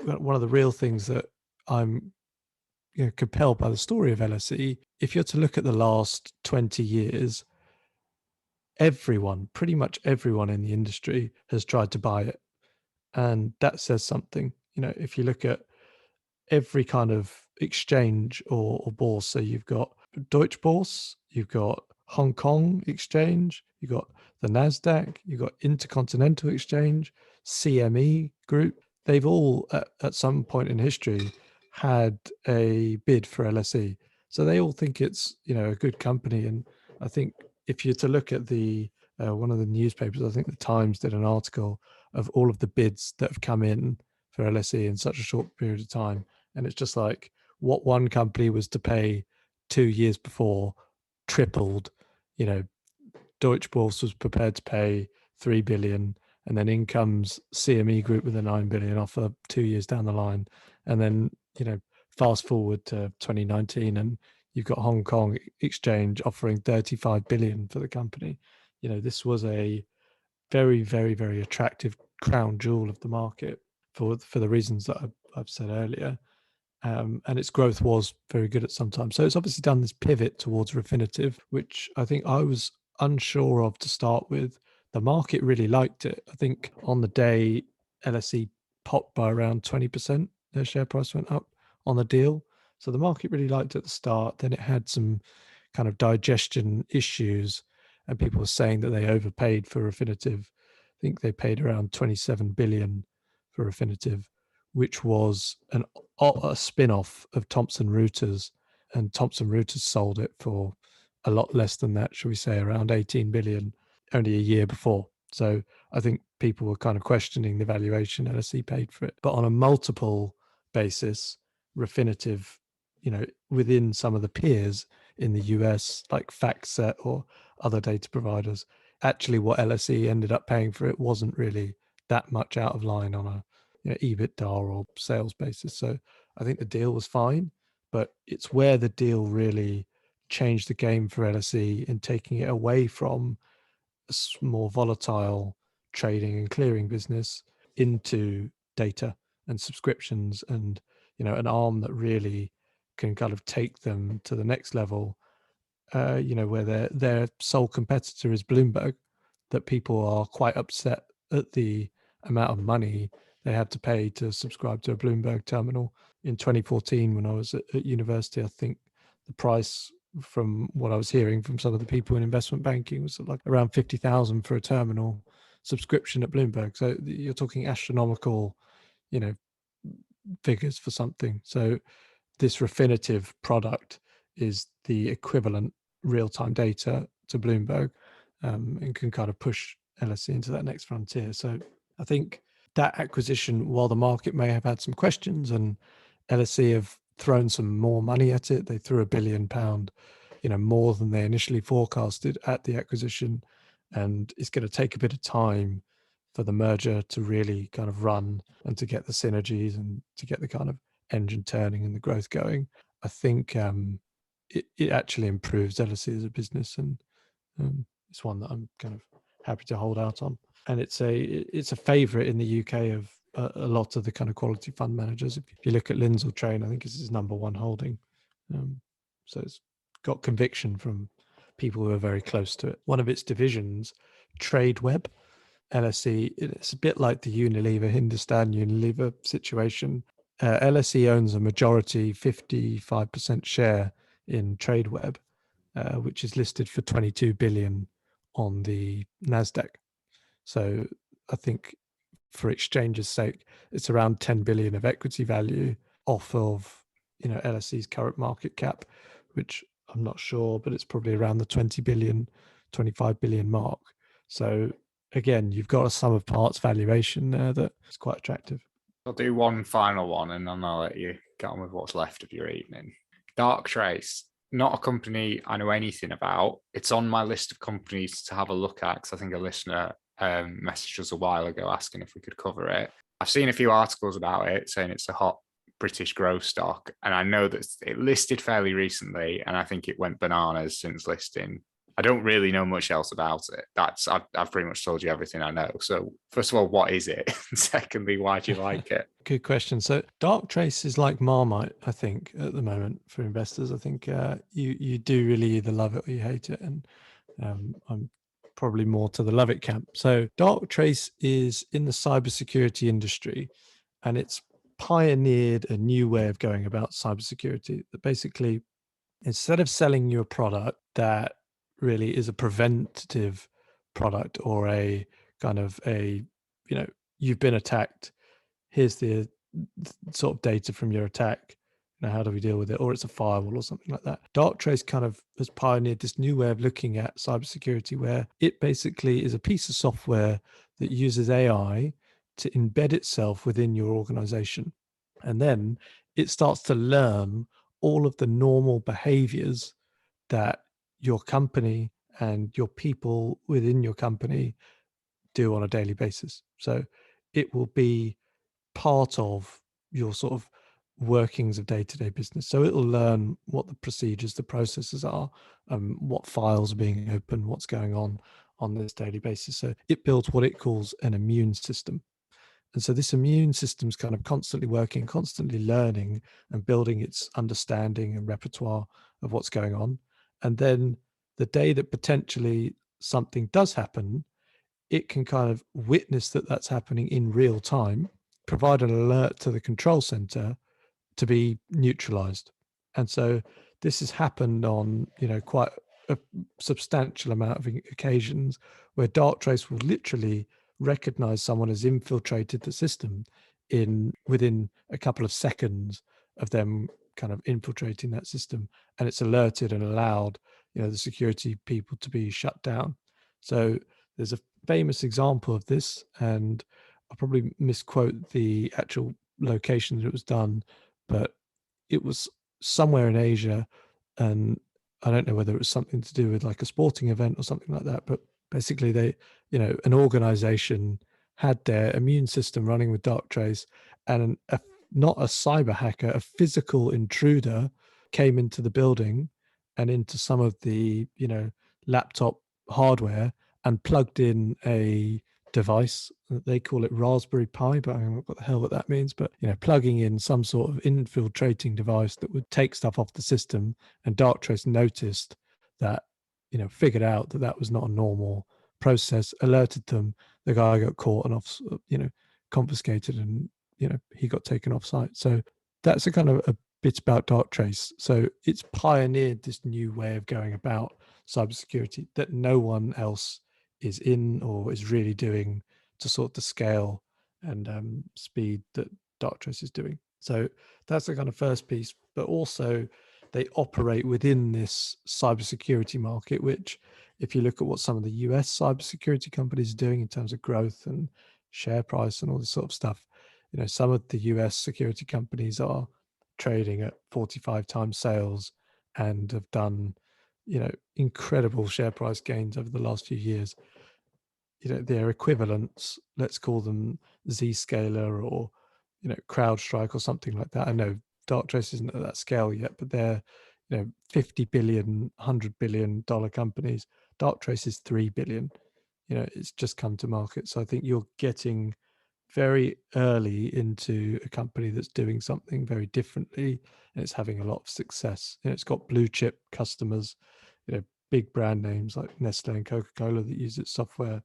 one of the real things that I'm compelled by the story of LSE, if you're to look at the last 20 years, pretty much everyone in the industry has tried to buy it. And that says something. If you look at every kind of exchange or bourse, so you've got Deutsche Börse, you've got Hong Kong Exchange, you've got the NASDAQ, you've got Intercontinental Exchange, CME Group. They've all, at some point in history, had a bid for LSE. So they all think it's, a good company. And I think if you're to look at the one of the newspapers, I think the Times did an article of all of the bids that have come in for LSE in such a short period of time. And it's just like what one company was to pay 2 years before tripled. Deutsche Börse was prepared to pay 3 billion, and then in comes CME Group with a 9 billion offer 2 years down the line. And then, fast forward to 2019 and you've got Hong Kong Exchange offering 35 billion for the company. This was a very, very, very attractive crown jewel of the market for the reasons that I've said earlier. And its growth was very good at some time. So it's obviously done this pivot towards Refinitiv, which I think I was unsure of to start with. The market really liked it. I think on the day LSE popped by around 20%, their share price went up on the deal. So the market really liked it at the start. Then it had some kind of digestion issues, and people were saying that they overpaid for Refinitiv. I think they paid around 27 billion for Refinitiv, which was a spin-off of Thomson Reuters, and Thomson Reuters sold it for a lot less than that, shall we say, around 18 billion, only a year before. So I think people were kind of questioning the valuation LSE paid for it. But on a multiple basis, Refinitiv, within some of the peers in the US, like FactSet or other data providers, actually what LSE ended up paying for it wasn't really that much out of line on a EBITDA or sales basis. So I think the deal was fine, but it's where the deal really changed the game for LSE in taking it away from a more volatile trading and clearing business into data and subscriptions, and an arm that really can kind of take them to the next level. Where their sole competitor is Bloomberg, that people are quite upset at the amount of money they had to pay to subscribe to a Bloomberg terminal. In 2014, when I was at university, I think the price, from what I was hearing from some of the people in investment banking, was like around 50,000 for a terminal subscription at Bloomberg. So you're talking astronomical, figures for something. So this Refinitiv product is the equivalent real-time data to Bloomberg, and can kind of push LSE into that next frontier. So I think that acquisition, while the market may have had some questions and LSE have thrown some more money at it, they threw £1 billion, more than they initially forecasted at the acquisition. And it's going to take a bit of time for the merger to really kind of run and to get the synergies and to get the kind of engine turning and the growth going. I think it actually improves LSE as a business, and it's one that I'm kind of happy to hold out on. And it's a favorite in the UK of a lot of the kind of quality fund managers. If you look at Lindsell Train, I think it's his number one holding. So it's got conviction from people who are very close to it. One of its divisions, TradeWeb, LSE, it's a bit like the Unilever, Hindustan Unilever situation. LSE owns a majority 55% share in TradeWeb, which is listed for 22 billion on the NASDAQ. So I think for exchange's sake, it's around 10 billion of equity value off of, LSE's current market cap, which I'm not sure, but it's probably around the 20 billion, 25 billion mark. So again, you've got a sum of parts valuation there that is quite attractive. I'll do one final one and then I'll let you get on with what's left of your evening. Darktrace, not a company I know anything about. It's on my list of companies to have a look at because I think a listener messaged us a while ago asking if we could cover it. I've seen a few articles about it saying it's a hot British growth stock, and I know that it listed fairly recently, and I think it went bananas since listing. I don't really know much else about it. I've pretty much told you everything I know. So first of all, what is it? And secondly, why do you like it? Good question. So Darktrace is like Marmite, I think, at the moment for investors. I think you do really either love it or you hate it, and I'm probably more to the love it camp. So Darktrace is in the cybersecurity industry, and it's pioneered a new way of going about cybersecurity that basically, instead of selling you a product that really is a preventative product or a kind of you've been attacked, here's the sort of data from your attack, how do we deal with it, or it's a firewall or something like that. Darktrace kind of has pioneered this new way of looking at cybersecurity, where it basically is a piece of software that uses AI to embed itself within your organization. And then it starts to learn all of the normal behaviors that your company and your people within your company do on a daily basis. So it will be part of your sort of workings of day-to-day business. So it'll learn what the procedures, the processes are, what files are being opened, what's going on this daily basis. So it builds what it calls an immune system. And so this immune system's kind of constantly working, constantly learning and building its understanding and repertoire of what's going on. And then the day that potentially something does happen, it can kind of witness that that's happening in real time, provide an alert to the control center to be neutralized. And so this has happened on, quite a substantial amount of occasions where Darktrace will literally recognize someone has infiltrated the system within a couple of seconds of them kind of infiltrating that system, and it's alerted and allowed the security people to be shut down. So there's a famous example of this, and I'll probably misquote the actual location that it was done, but it was somewhere in Asia, and I don't know whether it was something to do with like a sporting event or something like that, but basically they, an organization had their immune system running with Darktrace, and not a cyber hacker, a physical intruder came into the building and into some of the, laptop hardware and plugged in a device. They call it Raspberry Pi, but I don't know what the hell what that means. But plugging in some sort of infiltrating device that would take stuff off the system, and Darktrace noticed that, figured out that that was not a normal process, alerted them. The guy got caught and off, confiscated, and he got taken off site. So that's a kind of a bit about Darktrace. So it's pioneered this new way of going about cybersecurity that no one else is in or is really doing to sort the scale and speed that Darktrace is doing. So that's the kind of first piece. But also, they operate within this cybersecurity market, which, if you look at what some of the US cybersecurity companies are doing in terms of growth and share price and all this sort of stuff, some of the US security companies are trading at 45 times sales and have done, incredible share price gains over the last few years. Their equivalents, let's call them Zscaler or, CrowdStrike or something like that. I know Darktrace isn't at that scale yet, but they're, $50 billion, $100 billion companies. Darktrace is $3 billion. It's just come to market. So I think you're getting very early into a company that's doing something very differently, and it's having a lot of success. It's got blue chip customers, big brand names like Nestle and Coca-Cola that use its software.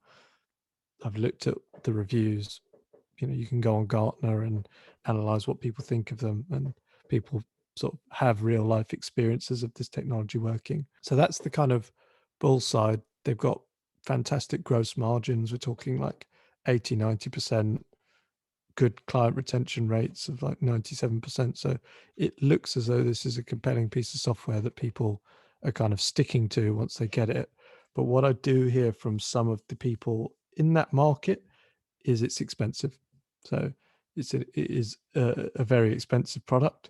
I've looked at the reviews. You can go on Gartner and analyze what people think of them, and people sort of have real life experiences of this technology working. So that's the kind of bull side. They've got fantastic gross margins. We're talking like 80, 90%, good client retention rates of like 97%. So it looks as though this is a compelling piece of software that people are kind of sticking to once they get it. But what I do hear from some of the people in that market is it's expensive. So it is a very expensive product,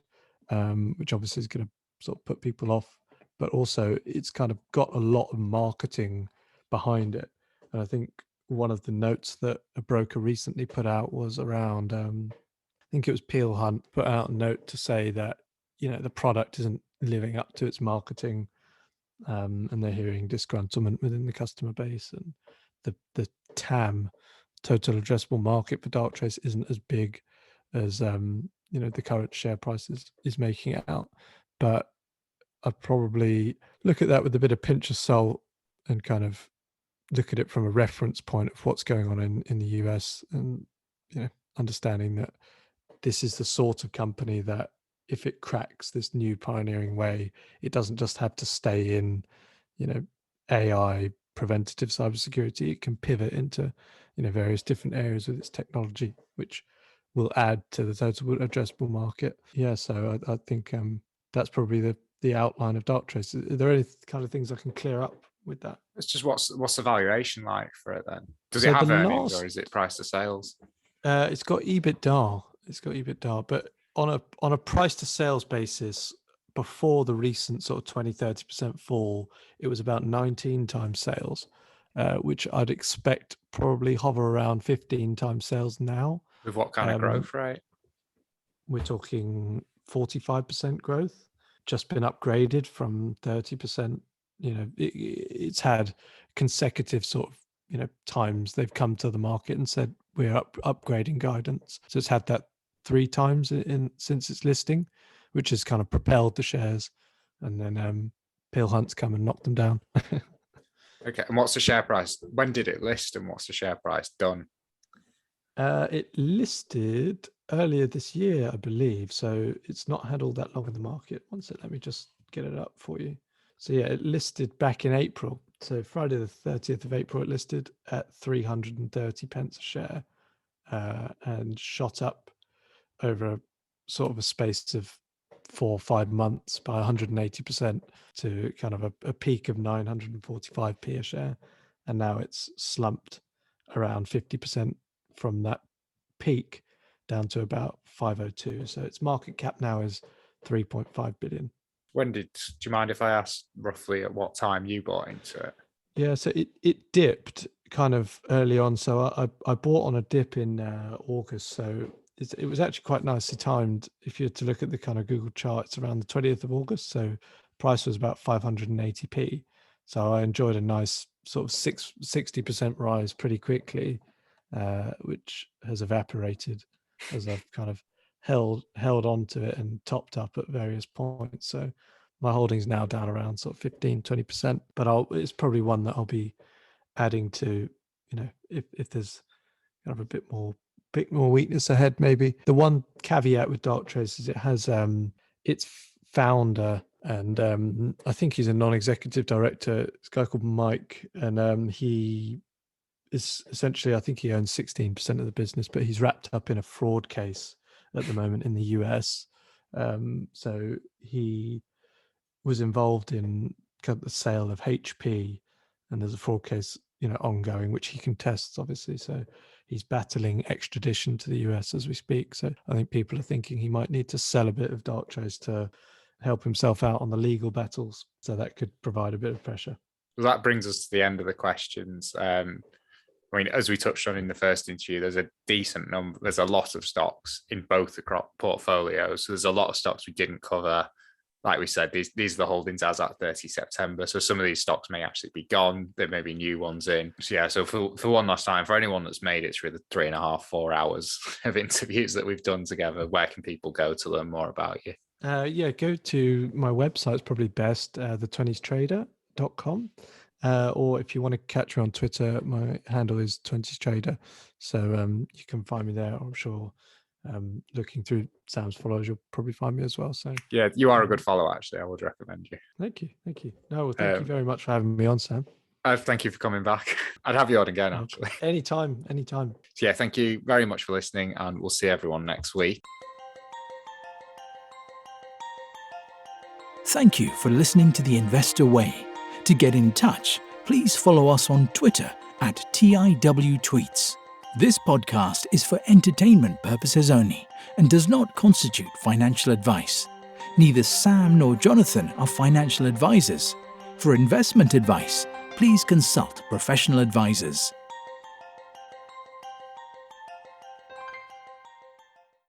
which obviously is going to sort of put people off. But also, it's kind of got a lot of marketing behind it. And I think one of the notes that a broker recently put out was around, I think it was Peel Hunt put out a note to say that, the product isn't living up to its marketing, and they're hearing disgruntlement within the customer base, and the TAM, total addressable market, for Darktrace isn't as big as the current share price is making it out. But I'd probably look at that with a bit of pinch of salt and kind of look at it from a reference point of what's going on in the US, and understanding that this is the sort of company that if it cracks this new pioneering way, it doesn't just have to stay in AI preventative cybersecurity. It can pivot into various different areas with its technology, which will add to the total addressable market. Yeah, so I think that's probably the outline of Darktrace. Are there any kind of things I can clear up with that? It's just what's the valuation like for it then? Does it have earnings or is it price to sales? It's got EBITDA. It's got EBITDA, but on a price to sales basis, before the recent sort of 20-30% fall, it was about 19 times sales, which I'd expect probably hover around 15 times sales now. With what kind of growth rate? We're talking 45% growth, just been upgraded from 30%. It's had consecutive sort of, times they've come to the market and said, we're upgrading guidance. So it's had that 3 times since its listing, which has kind of propelled the shares. And then Peel Hunt's come and knocked them down. Okay. And what's the share price? When did it list and what's the share price done? It listed earlier this year, I believe. So it's not had all that long in the market. One sec, let me just get it up for you. So yeah, it listed back in April. So Friday the 30th of April, it listed at 330 pence a share, and shot up over sort of a space of 4 or 5 months by 180% to kind of a peak of 945p a share. And now it's slumped around 50% from that peak down to about 502. So its market cap now is 3.5 billion. Do you mind if I ask roughly at what time you bought into it? Yeah, so it dipped kind of early on. So I bought on a dip in August. So it was actually quite nicely timed. If you were to look at the kind of Google charts around the 20th of August, so price was about 580p. So I enjoyed a nice sort of 60% rise pretty quickly, which has evaporated as I've kind of held on to it and topped up at various points. So my holding's now down around sort of 15-20%, but it's probably one that I'll be adding to, if there's kind of a bit more bit more weakness ahead, maybe. The one caveat with Darktrace is it has its founder, and I think he's a non-executive director. It's a guy called Mike, and he is essentially, I think he owns 16% of the business, but he's wrapped up in a fraud case at the moment in the US. So he was involved in kind of the sale of HP, and there's a fraud case, ongoing, which he contests, obviously. So he's battling extradition to the US as we speak. So I think people are thinking he might need to sell a bit of Darktrace to help himself out on the legal battles. So that could provide a bit of pressure. Well, that brings us to the end of the questions. As we touched on in the first interview, there's a decent number. There's a lot of stocks in both the portfolios. So there's a lot of stocks we didn't cover. Like we said, these are the holdings as at 30 September. So some of these stocks may actually be gone. There may be new ones in. So yeah, so for one last time, for anyone that's made it through the 3.5, 4 hours of interviews that we've done together, where can people go to learn more about you? Go to my website. It's probably best, the20strader.com. Or if you want to catch me on Twitter, my handle is Twenties Trader. So you can find me there. I'm sure looking through Sam's followers, you'll probably find me as well. So yeah, you are a good follow, actually. I would recommend you. Thank you. No, well, thank you very much for having me on, Sam. Thank you for coming back. I'd have you on again, actually. Anytime. So yeah, thank you very much for listening, and we'll see everyone next week. Thank you for listening to The Investor Way. To get in touch, please follow us on Twitter at TIWTweets. This podcast is for entertainment purposes only and does not constitute financial advice. Neither Sam nor Jonathan are financial advisors. For investment advice, please consult professional advisors.